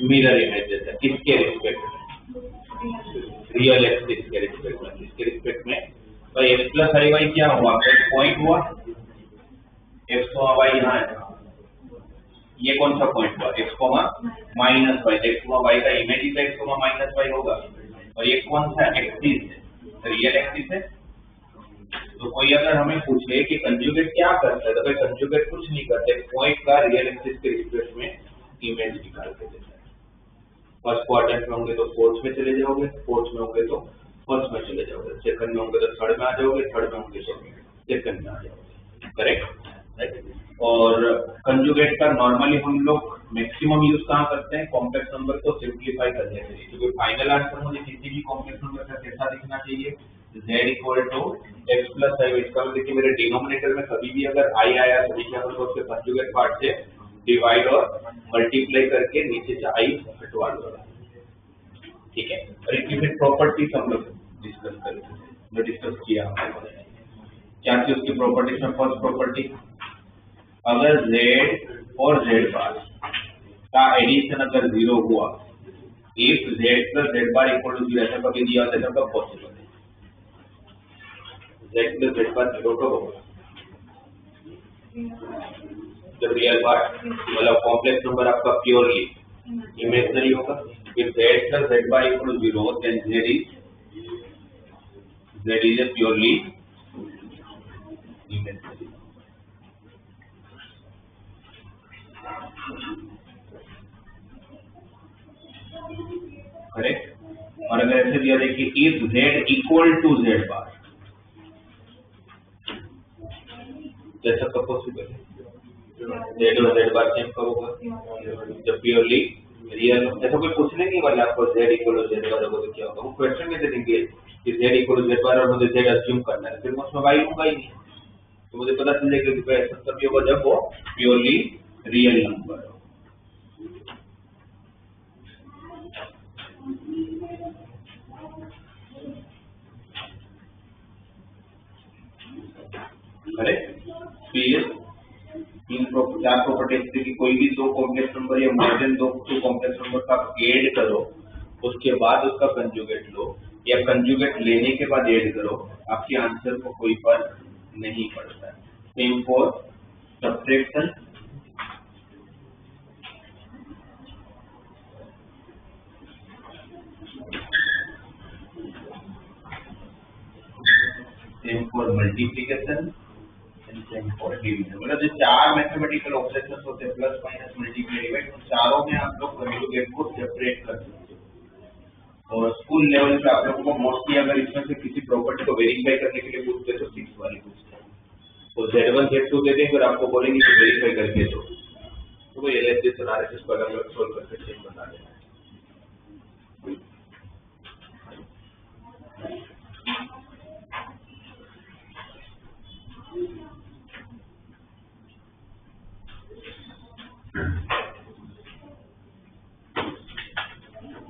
मिरर इमेज देता है। किसके रिस्पेक्ट में? रियल एक्सिस के रिस्पेक्ट में। किसके रिस्पेक्ट में? भाई एक्स प्लस आई वाई क्या हुआ? पॉइंट हुआ, एक्स कोमा वाई यहाँ है, ये कौन सा पॉइंट हुआ? X comma minus Y. X comma Y का इमेज ही तो एक्स कोमा माइनस वाई होगा, और ये कौन सा एक्सिस है? रियल एक्सिस है। तो कोई अगर हमें पूछे कि कंजुगेट क्या करता है, तो भाई कंजुगेट कुछ नहीं करते, पॉइंट का रियल एक्सिस के रिस्पेक्ट में इमेज निकाल के देता है। फर्स्ट क्वाड्रेंट में होंगे तो फोर्थ में चले जाओगे, फोर्थ में होंगे तो फर्स्ट में चले जाओगे, सेकंड में होंगे तो थर्ड में आ जाओगे, थर्ड में होंगे तो सेकंड में आ जाओगे। Correct, right. और कंजुगेट का नॉर्मली हम लोग मैक्सिमम यूज कहाँ करते हैं? कॉम्प्लेक्स नंबर को सिंप्लीफाई करने के लिए। क्योंकि फाइनल आंसर मुझे किसी भी कॉम्प्लेक्स नंबर का कैसा दिखना चाहिए? z equal to x plus i. इसका मतलब कि मेरे डिनोमिनेटर में कभी भी अगर i आया तो क्या करूंगा? उसके कंजुगेट पार्ट से डिवाइड और मल्टीप्लाई करके नीचे से i हटवा दूंगा। ठीक है, और इसकी फिर प्रॉपर्टीज हम लोग डिस्कस करेंगे, जो डिस्कस किया हमने। क्या थी उसकी प्रॉपर्टीज में? फर्स्ट प्रॉपर्टी, अगर z और z बार का एडिशन अगर 0 हुआ, if z plus z bar equal to 0, ऐसा कभी दिया जाता है कब पॉसिबल है? z प्लस z बार 0 कब होगा? जब रियल पार्ट मतलब कॉम्प्लेक्स नंबर आपका प्योरली इमेजिनरी होगा। If z plus z bar equal to 0, then z is a purely imaginary. Correct. और अगर ऐसे दिया जाए कि if z equal to z bar, जैसा कब पॉसिबल है? z और z बार सेम कब होगा? जब प्योरली रियल। ऐसा कोई पूछने नहीं वाला आपको z इक्वल टू z बार होगा तो क्या होगा? वो क्वेश्चन में दे देंगे कि z इक्वल टू z बार और मुझे z अज्यूम करना है, फिर मैं उसमें y लूंगा ही नहीं, तो मुझे पता चल जाएगा कि ऐसा तभी होगा जब वो प्योरली रियल नंबर हो। करेक्ट। फिर चार प्रॉपर्टीज थी कि कोई भी दो कॉम्प्लेक्स नंबर या मोर देन दो कॉम्प्लेक्स नंबर का ऐड करो, उसके बाद उसका कंजुगेट लो, या कंजुगेट लेने के बाद ऐड करो, आपके आंसर को कोई फर्क नहीं पड़ता है। Same for subtraction, same for multiplication, मतलब जो चार मैथमेटिकल ऑपरेशन होते हैं, प्लस माइनस मल्टीप्लाई डिवाइड, उन चारों में आप लोग कंजुगेट को सेपरेट कर सकते हो। और स्कूल लेवल पे आप लोगों को मोस्टली अगर इसमें से किसी प्रॉपर्टी को वेरीफाई करने के लिए पूछते तो 6 वाली पूछते हैं, तो Z1 Z2 दे देंगे और आपको बोलेंगे कि वेरीफाई करके दो, तो वो एनालिसिस एनालिसिस पर अलग सोल्व करके चेक बता देना।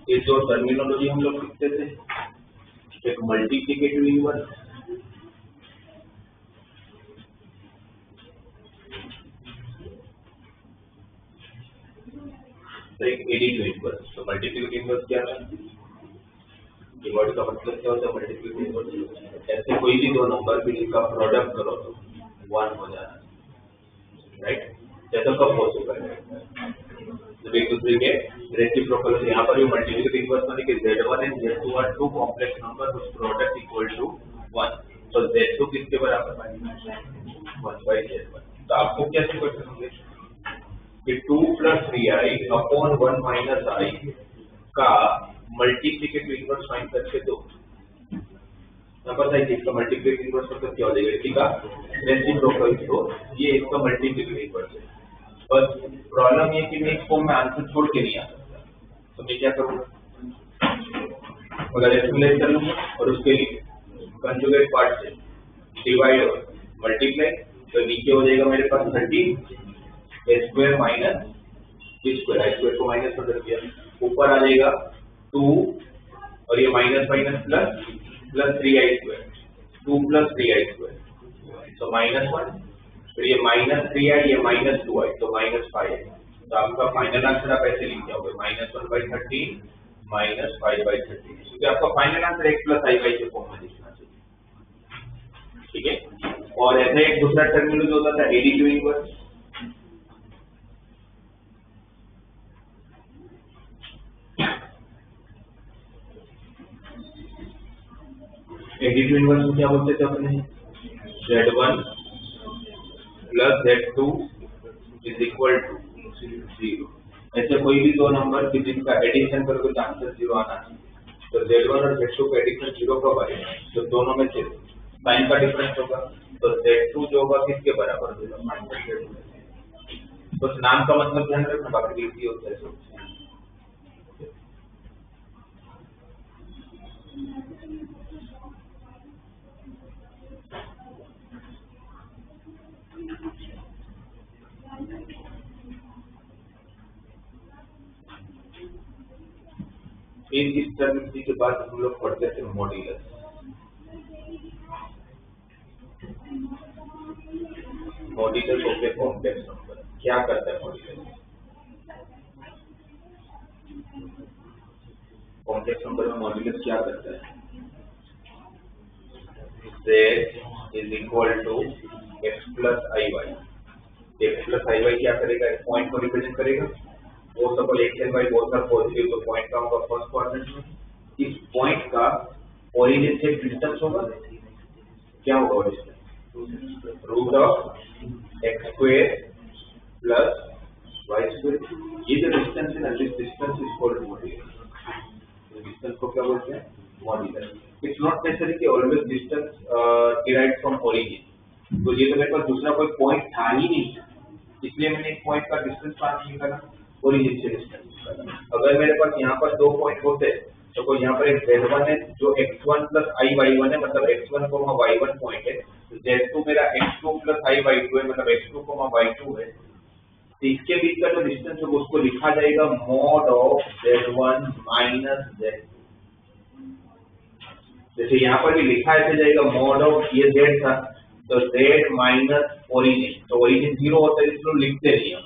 ये जो टर्मिनोलॉजी हम लोग सीखते थे, एक मल्टीप्लिकेटिव इनवर्स, तो एक एडिटिव इनवर्स। तो मल्टीप्लिकेटिव इनवर्स क्या है? इनवर्स का मतलब क्या होता है? मल्टीप्लिकेटिव इनवर्स ऐसे कोई भी दो नंबर भी जिनका प्रोडक्ट करो तो 1 हो जाना, राइट? जैसा कब पॉसिबल है? जब एक दूसरे के रेसिप्रोकल से। यहाँ पर भी मल्टीप्लिकेटिव इनवर्स माने कि Z1 and Z2 are two complex number whose product equal to 1, तो Z2 किसके बराबर है? 1/Z1। तो आपको क्या सिचुएशन होगी कि 2 + 3i अपॉन 1 - i का मल्टीप्लिकेटिव इनवर्स फाइंड करके दो। यहाँ पर देखिए इसका मल्टीप्लिकेटिव इनवर्स मतलब क्या हो जाएगा? इसी का रेसिप्रोकल, तो ये इसका मल्टीप्लिकेटिव इनवर्स है। बस प्रॉब्लम ये कि मैं इस फॉर्म में आंसर छोड़ के नहीं आ सकता, तो मैं क्या करूँगा, अगर एक्सप्लेन कर लूंगा और उसके लिए कंजुगेट पार्ट से डिवाइड और मल्टीप्लाई, तो नीचे हो जाएगा मेरे पास 30 a square minus b square, I square को माइनस कर दिया, ऊपर आ जाएगा 2 और ये minus minus plus plus 3i square, 2 plus 3i square, तो -1, फिर ये -3i, ये -2i, तो -5i। तो आपका फाइनल आंसर आप ऐसे लिख जाओगे -1/13 -5/13, क्योंकि आपका फाइनल आंसर x + i के फॉर्म में लिखना चाहिए, ठीक है। और ऐसे एक दूसरा टर्मिनल जो होता था एडिटिव इनवर्स, एडिटिव इनवर्स में क्या बोलते थे अपने, Z1 + Z2 = 0। ऐसे कोई भी दो नंबर की जिनका एडिशन करोगे तो आंसर 0 आना चाहिए, तो Z1 और Z2 का एडिशन 0 कब आएगा, तो दोनों में से साइन का डिफरेंस होगा, तो Z2 जो होगा किसके बराबर होगा, -Z2। तो नाम का मतलब ध्यान रखना, बाकी इजी होता है सब। फिर इस टर्मिनोलॉजी के बाद हम लोग पढ़ते थे मॉड्यूलस। मॉड्यूलस होके कॉम्प्लेक्स नंबर क्या करता है, मॉड्यूलस कॉम्प्लेक्स नंबर में मॉड्यूलस क्या करता है, z = x + iy, x + iy क्या करेगा, एक पॉइंट को रिप्रेजेंट करेगा, वो suppose x and y both are positive, तो पॉइंट का होगा फर्स्ट क्वाड्रेंट में, इस पॉइंट का ओरिजिन से डिस्टेंस होगा, क्या होगा डिस्टेंस, √(x² + y²), ये जो डिस्टेंस है ना, this distance is called modulus. Distance को क्या बोलते हैं, मॉड्यूलस। इट्स नॉट नेसेसरी कि always distance derived from origin, तो ये तो मेरे पास दूसरा कोई पॉइंट था ही नहीं, इसलिए मैंने एक पॉइंट का डिस्टेंस पास निकाला, ओरिजिन से डिस्टेंस निकाला। अगर मेरे पास यहाँ पर दो पॉइंट होते तो कोई यहाँ पर एक Z1 है जो x1 + iy1 है, मतलब x1, y1 पॉइंट है, Z2 मेरा x2 + iy2 है, मतलब x2, y2 है, तो इसके बीच का जो डिस्टेंस है उसको लिखा जाएगा mod of Z1 - Z2। जैसे यहाँ पर भी लिखा ऐसे जाएगा mod of, ये Z था तो Z माइनस ओरिजिन, तो ओरिजिन 0 होता है, इसको लिखते नहीं हम,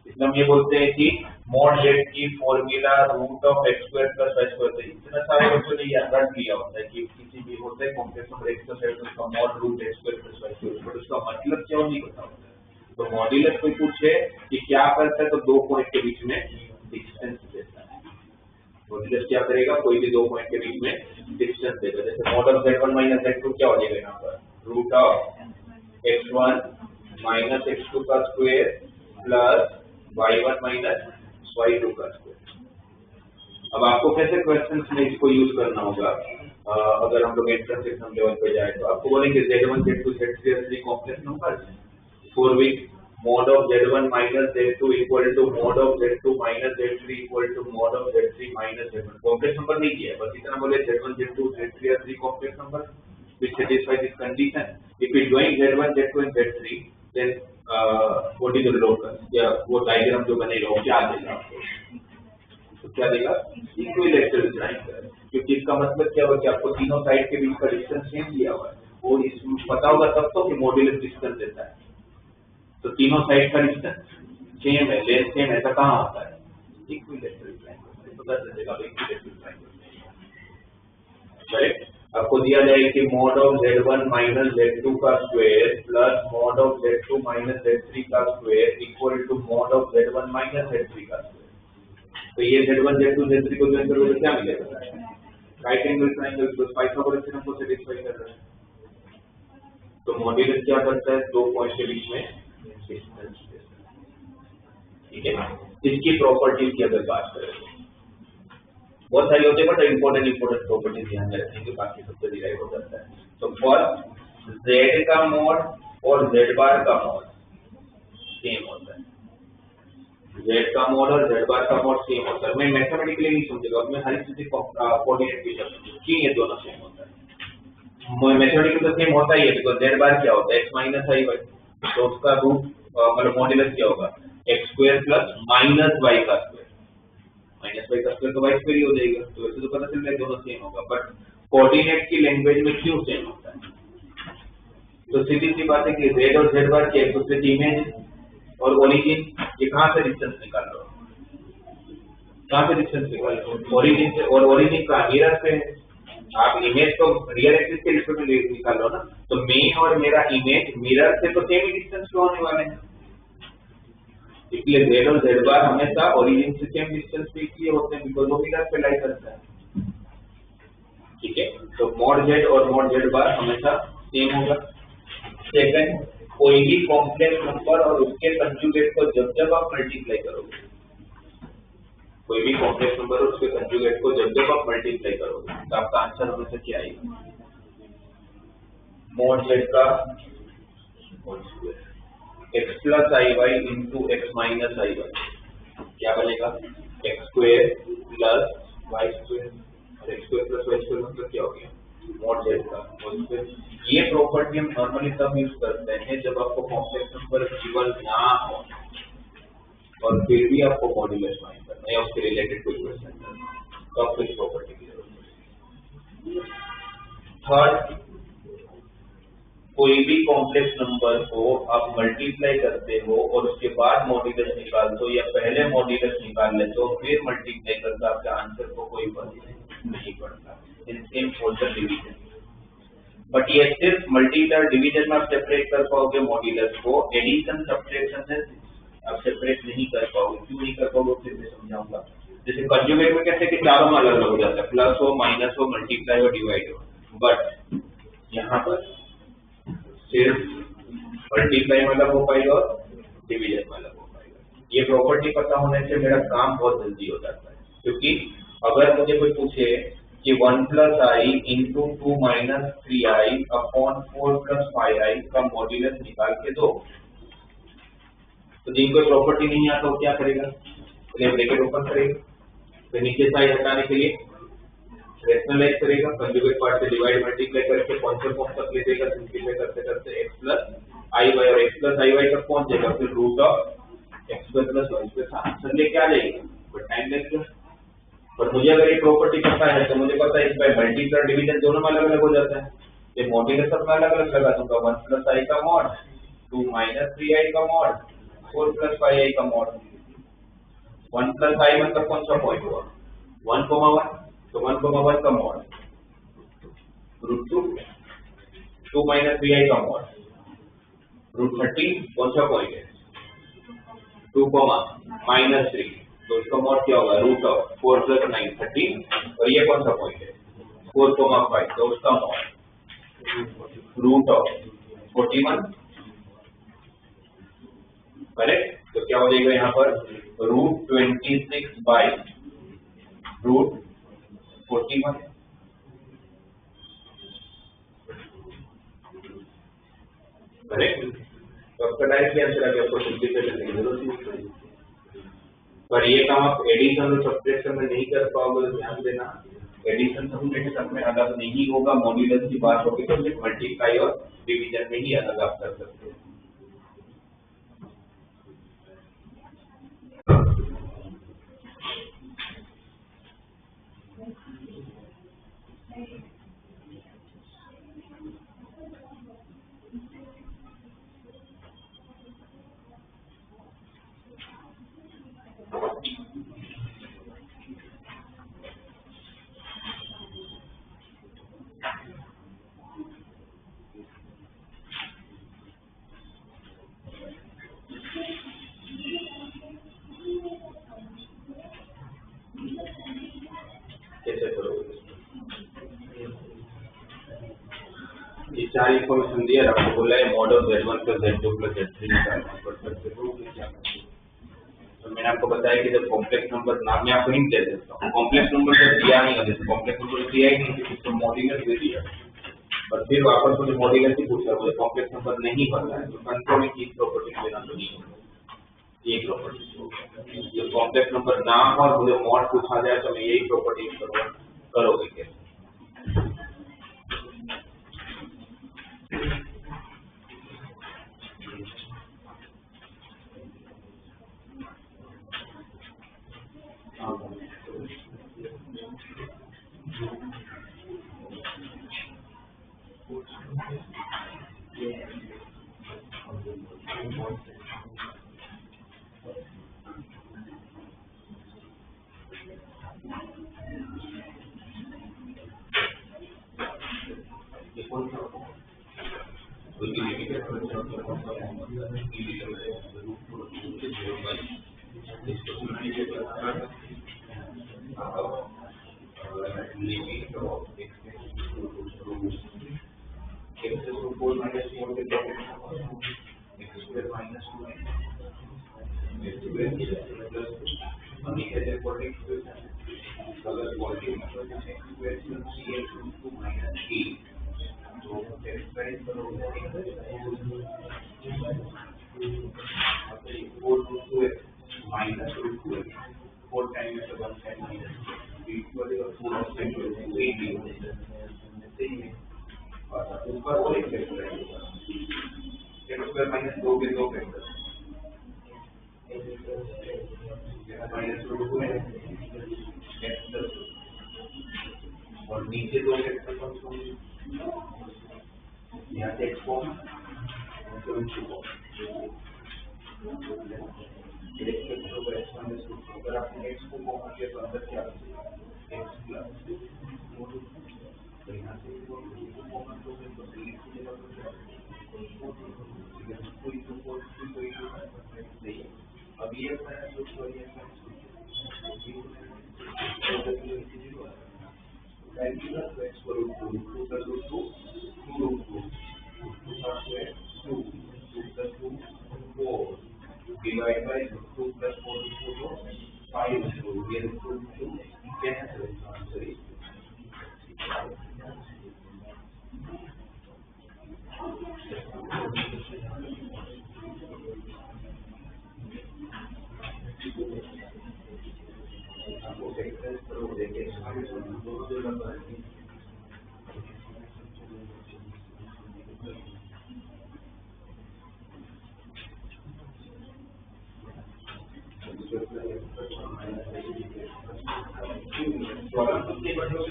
इसलिए हम ये बोलते हैं कि mod Z की फॉर्मूला √(x² + y²), तो इतना सारे बच्चों ने याद रख लिया होता है कि किसी भी होता है कॉम्प्लेक्स नंबर x + z का mod √(x² + y², बट उसका मतलब क्या नहीं पता होता है। तो मॉड्यूलस कोई पूछे कि क्या करता है, तो दो पॉइंट के बीच में डिस्टेंस देता है। मॉड्यूलस क्या करेगा, कोई भी दो पॉइंट के बीच में डिस्टेंस देगा, जैसे mod of Z1 - Z2 क्या हो जाएगा यहाँ पर, √(x1 - x2 का स्क्वायर + y1 - y2 का स्क्वायर। अब आपको कैसे क्वेश्चंस में इसको यूज करना होगा, अगर हम लोग एंट्रेंस एग्जाम लेवल पे जाए तो आपको बोलेंगे Z1 Z2 Z3 are three complex numbers for which mod of Z1 - Z2 = mod of Z2 - Z3 = mod of Z3 - Z1। Complex number नहीं दिया, बस इतना बोले Z1 Z2 Z3 are three complex numbers which satisfy this condition। If we join Z1 Z2 and Z3, then what is the locus, या वो डायग्राम जो बनेगा वो क्या देगा आपको, तो क्या देगा, इक्विलैटरल ट्रायंगल, क्योंकि इसका मतलब क्या होगा कि आपको तीनों साइड के बीच का डिस्टेंस सेम दिया हुआ है, वो इसमें पता होगा तब तो कि मॉड्यूलस डिस्टेंस देता है, तो तीनों साइड का डिस्टेंस सेम है, लेंथ सेम, ऐसा कहाँ आता है, इक्विलैटरल ट्रायंगल, तो पता चलेगा इक्विलैटरल ट्रायंगल। करेक्ट, आपको दिया जाए कि mod of Z1 - Z2 का square plus mod of Z2 - Z3 का square equal to mod of Z1 - Z3 का स्क्वायर, तो ये Z1 Z2 Z3 को ज्वाइन करोगे तो क्या मिलेगा, राइट एंगल ट्रायंगल, तो पाइथागोरस थ्योरम को सेटिस्फाई कर रहा है। तो मॉड्यूलस क्या करता है, दो पॉइंट के बीच में डिस्टेंस देता है, ठीक है। इसकी प्रॉपर्टीज की अगर बात करें बहुत सारी होती है, बट इंपॉर्टेंट प्रॉपर्टी ध्यान में रखेंगे, बाकी सबसे डिराइव हो जाता है। तो फर्स्ट z का मॉड और z बार का मॉड सेम होता है, z का मॉड और z बार का मॉड सेम होता है। मैं मैथमेटिकली नहीं समझेगा, मैं हर चीज को कोऑर्डिनेट भी समझूंगा कि ये दोनों सेम होता है। मैथमेटिकली तो सेम होता ही है, बिकॉज़ z बार क्या होता है x माइनस i y, तो उसका रूट मतलब मॉड्यूलस क्या होगा x square plus minus y का स्क्वायर, माइनस y का स्क्वायर तो y स्क्वायर ही हो जाएगा। तो वैसे तो पता चल रहा है दोनों सेम होगा, बट कोऑर्डिनेट की लैंग्वेज में क्यों सेम होता है? तो सीधी सी बात है कि z और z बार के एक दूसरे की इमेज और ओरिजिन, ये कहां से डिस्टेंस निकाल रहे हो, कहां से डिस्टेंस निकाल रहे हो? ओरिजिन से, और ओरिजिन का मिरर से है। आप इमेज तो रियल एक्सिस के रिस्पेक्ट में निकाल लो ना, तो मेन और मेरा इमेज मिरर से तो सेम ही डिस्टेंस पे होने वाले हैं, इसलिए z और z बार हमेशा ओरिजिन से सेम डिस्टेंस पे इसलिए होते हैं बिकॉज़ वो मिरर पे लाई करता है। ठीक है, तो मॉड z और मॉड z बार हमेशा सेम होगा। सेकंड, कोई भी कॉम्प्लेक्स नंबर और उसके कंजुगेट को जब जब आप मल्टीप्लाई करोगे, कोई भी कॉम्प्लेक्स नंबर और उसके कंजुगेट को जब जब आप मल्टीप्लाई करोगे तो आपका आंसर हमेशा क्या आएगा? मॉड z का whole square x plus I y into x minus i y, क्या बनेगा? X square plus y square, और x square plus y square मतलब क्या हो गया? मॉड z का होल स्क्वायर। ये प्रॉपर्टी हम नॉर्मली तब यूज करते हैं जब आपको कॉम्प्लेक्स नंबर गिवन ना हो और फिर भी आपको मॉड्यूलस फाइंड करना है या उससे रिलेटेड कोई क्वेश्चन करना है, तो आपको इस प्रॉपर्टी की जरूरत है। थर्ड, कोई भी कॉम्प्लेक्स नंबर को आप मल्टीप्लाई करते हो और उसके बाद मॉड्यूलस निकालते हो या पहले मॉड्यूलस निकाल लेते हो फिर मल्टीप्लाई करते हो, आपके आंसर को कोई फर्क नहीं पड़ता। सेम फॉर डिवीजन, बट ये सिर्फ मल्टीप्लाई डिवीजन में आप सेपरेट कर पाओगे मॉड्यूलस को, एडिशन सब्ट्रैक्शन से आप सेपरेट नहीं कर पाओगे। क्यों नहीं कर पाओगे फिर मैं समझाऊंगा। जैसे कंजुगेट में कैसे कि चारों में अलग अलग हो जाता है, प्लस हो, माइनस हो, मल्टीप्लाई हो, डिवाइड हो, बट यहाँ पर सिर्फ मल्टीप्लाई में अलग हो पाएगा और डिवीजन में अलग हो पाएगा। ये प्रॉपर्टी पता होने से मेरा काम बहुत जल्दी हो जाता है, क्योंकि अगर मुझे कोई पूछे कि 1 plus i into 2 minus 3i upon 4 plus 5i का मॉड्यूलस निकाल के दो, तो जिनको प्रॉपर्टी नहीं आता वो क्या करेगा? पहले ब्रैकेट ओपन करेगा, फिर नीचे साइड हटाने के लिए रैशनलाइज करेगा, कंजुगेट पार्ट से डिवाइड मल्टीप्लाई करके कौन से फॉर्म तक ले जाएगा, सिंपलीफाई करते करते x प्लस आई वाई और x प्लस आई वाई तक पहुंच जाएगा, फिर root of x plus Y plus answer लेके आ जाएगा, बट टाइम लगेगा। पर मुझे अगर ये प्रॉपर्टी पता है तो मुझे पता है इस बाय मल्टीप्लाई डिवीजन दोनों में अलग अलग हो जाता है, ये मॉड्यूलस सब में अलग अलग लगा दूंगा। 1 प्लस आई का मॉड, 2 माइनस 3i का मॉड, 4 प्लस 5i का मॉड। 1 प्लस आई मतलब कौन सा पॉइंट हुआ? 1,1, तो 1,1 का मॉड, रूट 2 माइनस 3i का मॉड, रूट 13 कौन सा पॉइंट है? 2, माइनस 3, तो इसका मॉड क्या होगा? रूट ऑफ 4 प्लस 9 13, और ये कौन सा पॉइंट है? 4,5, तो उसका मॉड रूट ऑफ 41, करेक्ट। तो क्या हो जाएगा यहाँ पर? Root 26 by root 41, correct. तो आपका डायरेक्टली आंसर आ गया, आपको सिंप्लीफाई करने की जरूरत नहीं। पर ये काम आप एडिशन और सब्ट्रैक्शन में नहीं कर पाओगे, तो ध्यान देना एडिशन सब्ट्रैक्शन में अलग नहीं होगा, मॉड्यूलस की बात होगी तो सिर्फ मल्टीप्लाई और डिवीजन में ही अलग आप कर सकते हो। चार इन्फॉर्मेशन दिया, आपको बोला है mod of Z1 plus Z2 plus Z3 निकालना है, तो मैंने आपको बताया कि जब कॉम्प्लेक्स नंबर नाम में आपको हिंट दे देता हूँ, कॉम्प्लेक्स नंबर तो दिया नहीं है, कॉम्प्लेक्स नंबर दिया ही नहीं, तो मॉड्यूलस दे दिया, पर फिर वापस मुझे मॉड्यूलस ही पूछा, मुझे कॉम्प्लेक्स नंबर नहीं पता है, तो कंट्रोलिंग की प्रॉपर्टी लेना तो नहीं होगा। ये प्रॉपर्टी ये कॉम्प्लेक्स नंबर ना हो और मुझे मॉड पूछा जाए तो मैं यही प्रॉपर्टी यूज करूंगा। करोगे कैसे? और नीचे दो वेक्टर यहाँ से x कॉमन अगर आपने x को कॉमन किया तो अंदर क्या x प्लस तो यहाँ से कॉमन तो अब ये regular x for root 2 plus root 2 root 2 plus 2 plus 2 4 divide by 2 plus 4 5 here 2 cancel sorry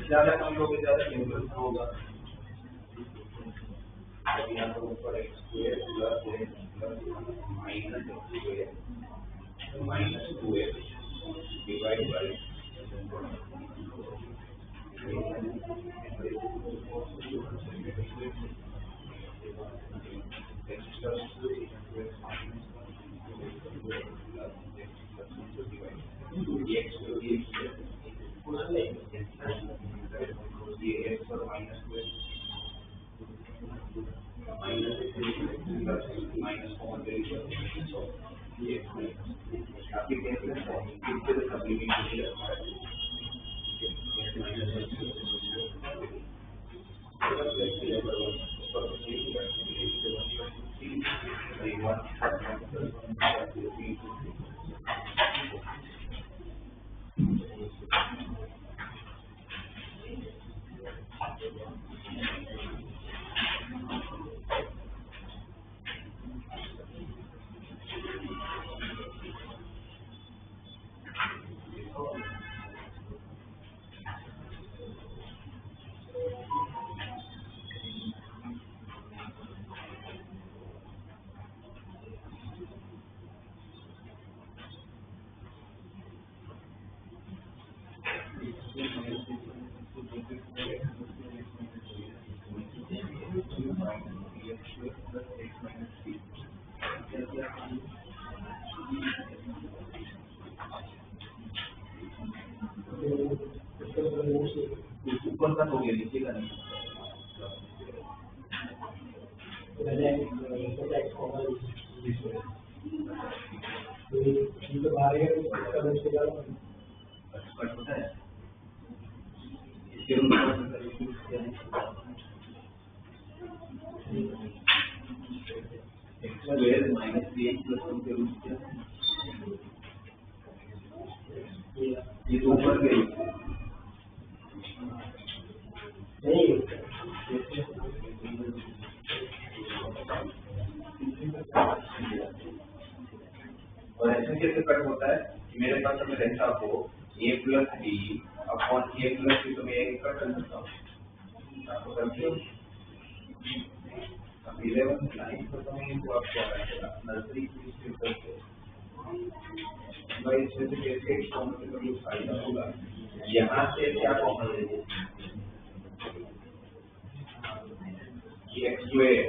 ज्यादा कम लोग ज्यादा होगा यहाँ पर ऊपर x square plus minus x square minus 2x divide by ऊपर का हो गया नीचे का नहीं पता है x square minus 3x plus 1 के रूट क्या ये तो ऊपर गई नहीं और ऐसे कैसे कट होता है कि मेरे पास अगर ऐसा हो a plus B upon a plus B तो मैं एक कट कर सकता हूँ आपको करते हो अब 11 लाइन तो तुम्हें इनको आप क्या करेगा नर्सरी की स्टेप करते भाई इसमें से कैसे एक कॉमन का यूज फायदा होगा यहाँ से क्या कॉमन लेंगे ये x स्क्वायर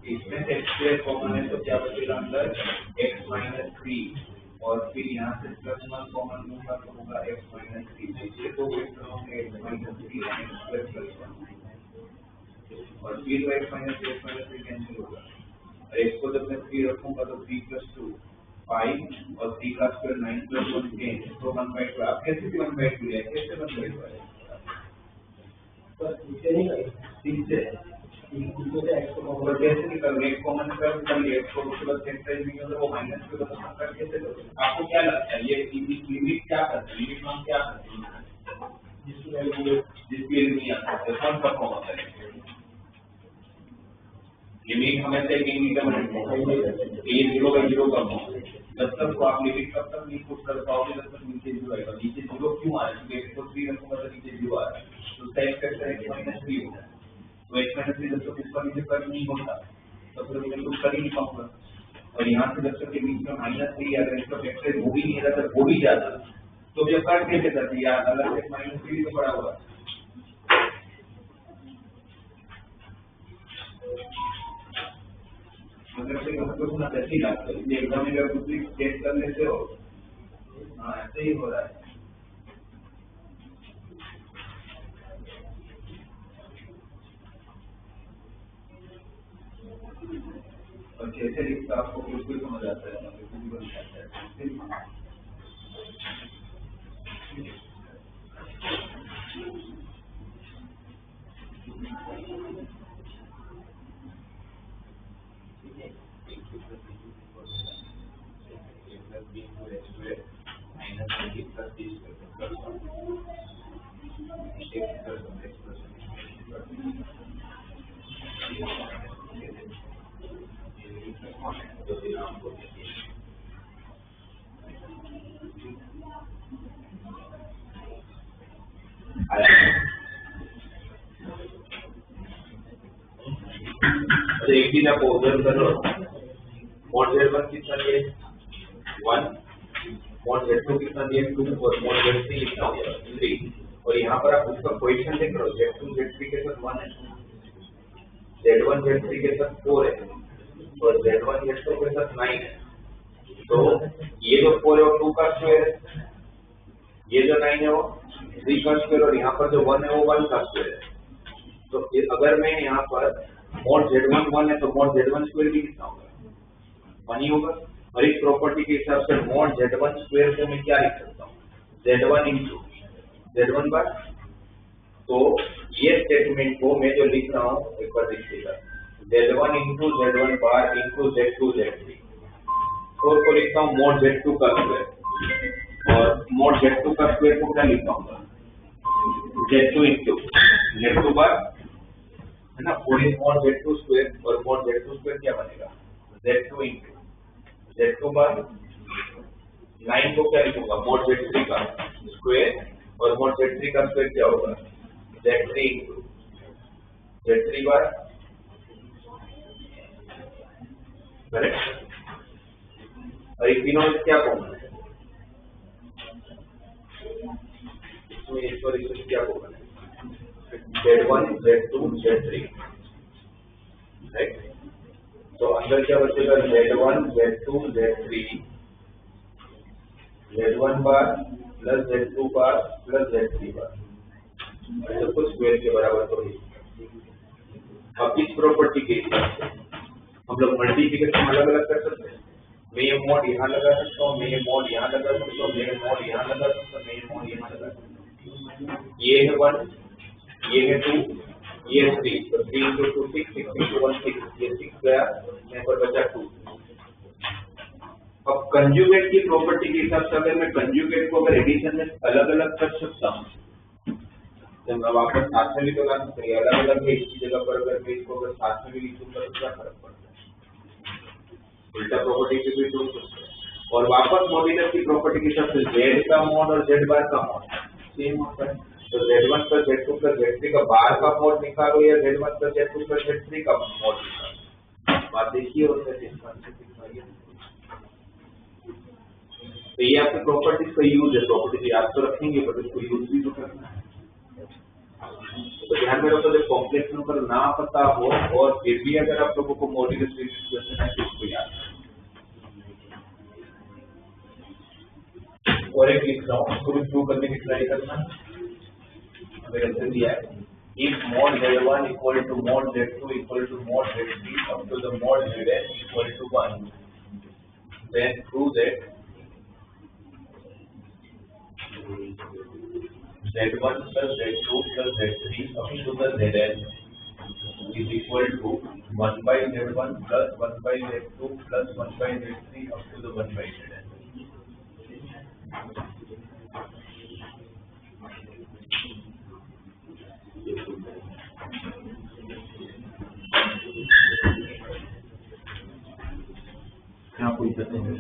इसमें से x स्क्वायर कॉमन है तो क्या बचेगा अंदर x माइनस 3 और फिर यहाँ से प्लस 1 कॉमन लूंगा तो होगा x माइनस 3 इससे दो वेक्टर होंगे x माइनस 3 और x स्क्वायर प्लस 1 और फिर x माइनस 3 कैंसिल होगा और x को जब मैं 3 रखूंगा तो 3 प्लस 2 5 और 3 का स्क्वायर 9 प्लस 1 10 तो 1/2 आप कैसे 1/2 लिया कैसे 1/2 है तो इसे नहीं करेंगे और कैसे निकल एक कॉमन कर लिए x को उसके बाद फैक्टराइज नहीं होगा वो माइनस के बाद कर कैसे करोगे आपको क्या लगता है ये लिमिट क्या करते हैं लिमिट हम क्या करते हैं जिसकी वैल्यू नहीं आता है कौन सा फॉर्म होता है लिमिट हमेशा एक इंडिटरमिनेट फॉर्म है 0/0 का फॉर्म जब तक तो आप लिमिट कब तक नहीं पुट कर पाओगे जब तक नीचे 0 आएगा नीचे 0 क्यों आ रहा है क्योंकि x को 3 रखूंगा तो नीचे 0 आ रहा है तो उसका एक फैक्टर x माइनस 3 होगा तो x माइनस 3 जब तक ऊपर नीचे कर नहीं होता तब तक मैं कुछ कर ही नहीं पाऊंगा और यहाँ से जब तक के बीच में माइनस 3 अगर इसका फैक्टर हो भी नहीं रहा हो भी जाता तो जब कर कैसे करते यार अगर x माइनस 3 तो बड़ा हुआ मतलब से कुछ ना ऐसी बात है ये एग्जाम में अगर कुछ भी चेक कर लेते हो हाँ ऐसे ही हो रहा है और कैसे लिखता आपको बिल्कुल समझ आता है बिल्कुल बन जाता है एक चीज आप ऑब्जर्व करो मोड Z1 कितना दिया 1 मोड Z2 कितना दिया 2 और मोड Z3 कितना दिया 3 और यहाँ पर आप उसका क्वेश्चन देख रहे हो Z2 Z3 के साथ 1 है Z1 Z3 के साथ 4 है और Z1 Z2 के साथ 9 है तो ये जो 4 है वो 2 का स्क्वायर है ये जो 9 है वो 3 का स्क्वायर और यहाँ पर जो 1 है वो 1 का स्क्वायर है तो अगर मैं यहाँ पर मोड Z1 1 है तो मोड Z1 स्क्वायर भी कितना होगा 1 ही होगा और इस प्रॉपर्टी के हिसाब से मोड Z1 स्क्वायर को मैं क्या लिख सकता हूँ Z1 इंटू Z1 बार तो ये स्टेटमेंट को मैं जो लिख रहा हूँ एक बार देखिएगा Z1 into Z1 bar into Z2 Z3 और को लिखता हूँ मोड Z2 का स्क्वायर और मोड Z2 का स्क्वायर को क्या लिख पाऊंगा Z2 इंटू Z2 बार है ना और इस मोड Z2 स्क्वायर और मोड Z2 स्क्वायर क्या बनेगा Z2 इंटू Z2 बार 9 को क्या लिखूंगा मोड Z3 का स्क्वायर और मोड Z3 का स्क्वायर क्या होगा Z3 इंटू Z3 बार करेक्ट और इन तीनों में क्या कॉमन है इसमें इस पर इसमें क्या कॉमन है Z1 Z2 Z3 राइट तो अंदर क्या बचेगा Z1 Z2 Z3 Z1 बार प्लस Z2 बार प्लस Z3 बार सब कुछ स्क्वायर के बराबर तो है अब इस प्रॉपर्टी के हिसाब से हम लोग मल्टीप्लिकेशन अलग अलग कर सकते हैं मैं ये मोड यहाँ लगा सकता हूँ मैं ये मोड यहाँ लगा सकता हूँ मैं ये मोड यहाँ लगा सकता हूँ मैं ये मोड यहाँ लगा सकता हूँ ये है 1 ये है 2 ये 3 तो 3 into 2 6 6 into 1 6 ये 6 गया यहाँ पर बचा 2। अब कंजुगेट की प्रॉपर्टी के हिसाब से अगर मैं कंजुगेट को अगर एडिशन में अलग अलग कर सकता हूँ तो मैं वापस साथ में भी तो कर सकता हूँ। अलग अलग है इसकी जगह पर अगर मैं इसको अगर साथ में भी लिखूंगा तो क्या फर्क पड़ता है? उल्टा प्रॉपर्टी से भी जोड़ सकते हैं और वापस मॉड्यूलस की प्रॉपर्टी के हिसाब से z का मॉड और z बार का मॉड सेम होता है। तो z1 plus z2 plus z3 का बार का मॉड निकालो या z1 plus z2 plus z3 का मॉड निकालो, बात देखिए और तो ये आपके प्रॉपर्टीज का यूज है। प्रॉपर्टीज याद तो रखेंगे पर इसको यूज भी तो करना है। तो ध्यान में रखो जब कॉम्प्लेक्स नंबर ना पता हो और फिर भी अगर आप लोगों को मॉड्यूलस क्वेश्चन है तो इसको याद रखें। और एक लिख रहा हूँ उसको भी प्रूव करने की ट्राई करना। अगर ऐसे दिया है if mod z1 equal to mod z2 equal to mod z3 up to the mod zn equal to 1 then prove that z1 plus z2 plus z3 up to the zn is equal to 1 by z1 plus 1 by z2 plus 1 by z3 up to the 1 by zn। क्या कोई कहते हैं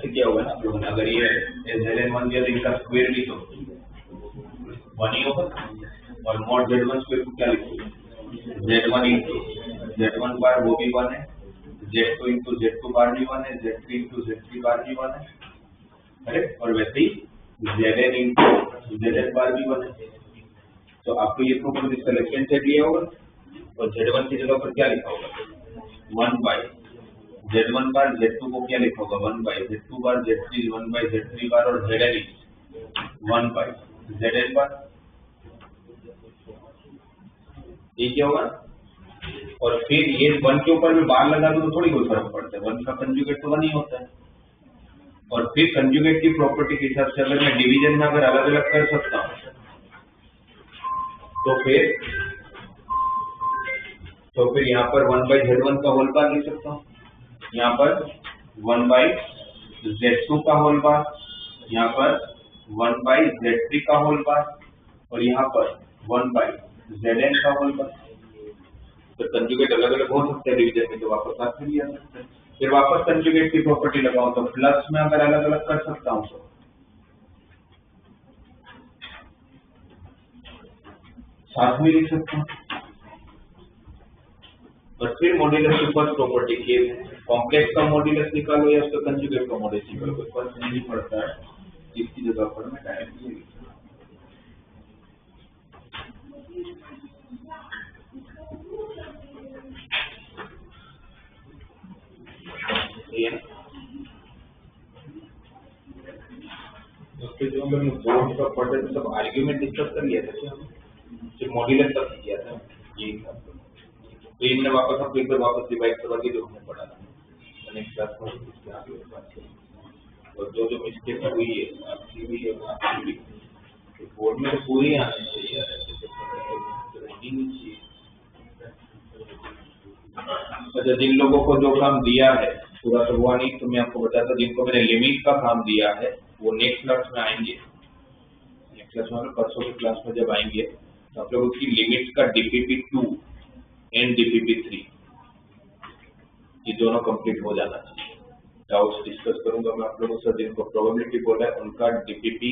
ऐसे क्या होगा ना आप लोगों ने, अगर ये ZN1 दिया तो इनका स्क्वायर भी तो 1 ही होगा, और मॉड Z1 स्क्वायर को क्या लिखोगे, Z1 इंटू Z1 बार वो भी 1 है, Z2 इंटू Z2 बार भी 1 है, Z3 इंटू Z3 बार भी 1 है, करेक्ट। और वैसे ही Zn इंटू Zn बार भी 1 है। तो आपको ये प्रॉपर इसका लेफ्ट हैंड साइड लिया होगा और Z1 की जगह पर क्या लिखा होगा 1 बाय Z1 बार Z2 को क्या लिखा होगा 1 बाय Z2 बार Z3 1 बाय Z3 बार, और Zn 1 बाय Zn बार, ये क्या होगा। और फिर ये 1 के ऊपर में बार लगा दो तो थोड़ी कोई फर्क पड़ता है, 1 का कंजुगेट तो 1 ही होता है। और फिर कंजुगेट की प्रॉपर्टी के हिसाब से अगर मैं डिवीजन में अगर अलग अलग कर सकता हूँ तो फिर यहाँ पर 1 बाई Z1 का होल बार लिख सकता हूँ, यहाँ पर 1 बाई Z2 का होल बार, यहाँ पर 1 बाई Z3 का होल बार, और यहाँ पर 1 बाई Zn का होल बार। तो कंजुगेट अलग अलग हो सकते हैं डिवीजन में, तो वापस साथ में लिया सकते हैं। फिर वापस कंजुगेट की प्रॉपर्टी लगाओ तो प्लस में अगर अलग अलग कर सकता हूँ तो साथ में लिख सकता हूँ। और फिर मॉड्यूलस की फर्स्ट प्रॉपर्टी के कॉम्प्लेक्स का मॉड्यूलस निकालो या उसका कंजुगेट का मॉड्यूलस निकालो, कोई फर्क नहीं पड़ता है, इसकी जगह पर मैं डायरेक्टली लिख सकता हूँ। उसके जो हम लोग बोर्ड का पढ़े तो सब आर्ग्यूमेंट डिस्कस कर लिया था क्या, सिर्फ मॉड्यूलस तक किया था यही था। तो इनने वापस हम एक बार वापस रिवाइज करवा के जो हमने पढ़ा था नेक्स्ट क्लास में इसके आगे बात करेंगे। और जो जो मिस्टेक हुई है आपकी भी है आपकी भी, तो बोर्ड में तो पूरी आनी चाहिए, अच्छा जिन लोगों को जो काम दिया है पूरा तो हुआ नहीं, तो मैं आपको बताता जिनको मैंने लिमिट का काम दिया है वो नेक्स्ट क्लास में आएंगे, नेक्स्ट क्लास में परसों की क्लास में जब आएंगे तो आप लोग उसकी लिमिट्स का DPP2 एंड DPP3 ये दोनों कंप्लीट हो जाना चाहिए। डाउट्स डिस्कस करूंगा मैं आप लोगों से, जिनको प्रोबेबिलिटी बोला है उनका DPP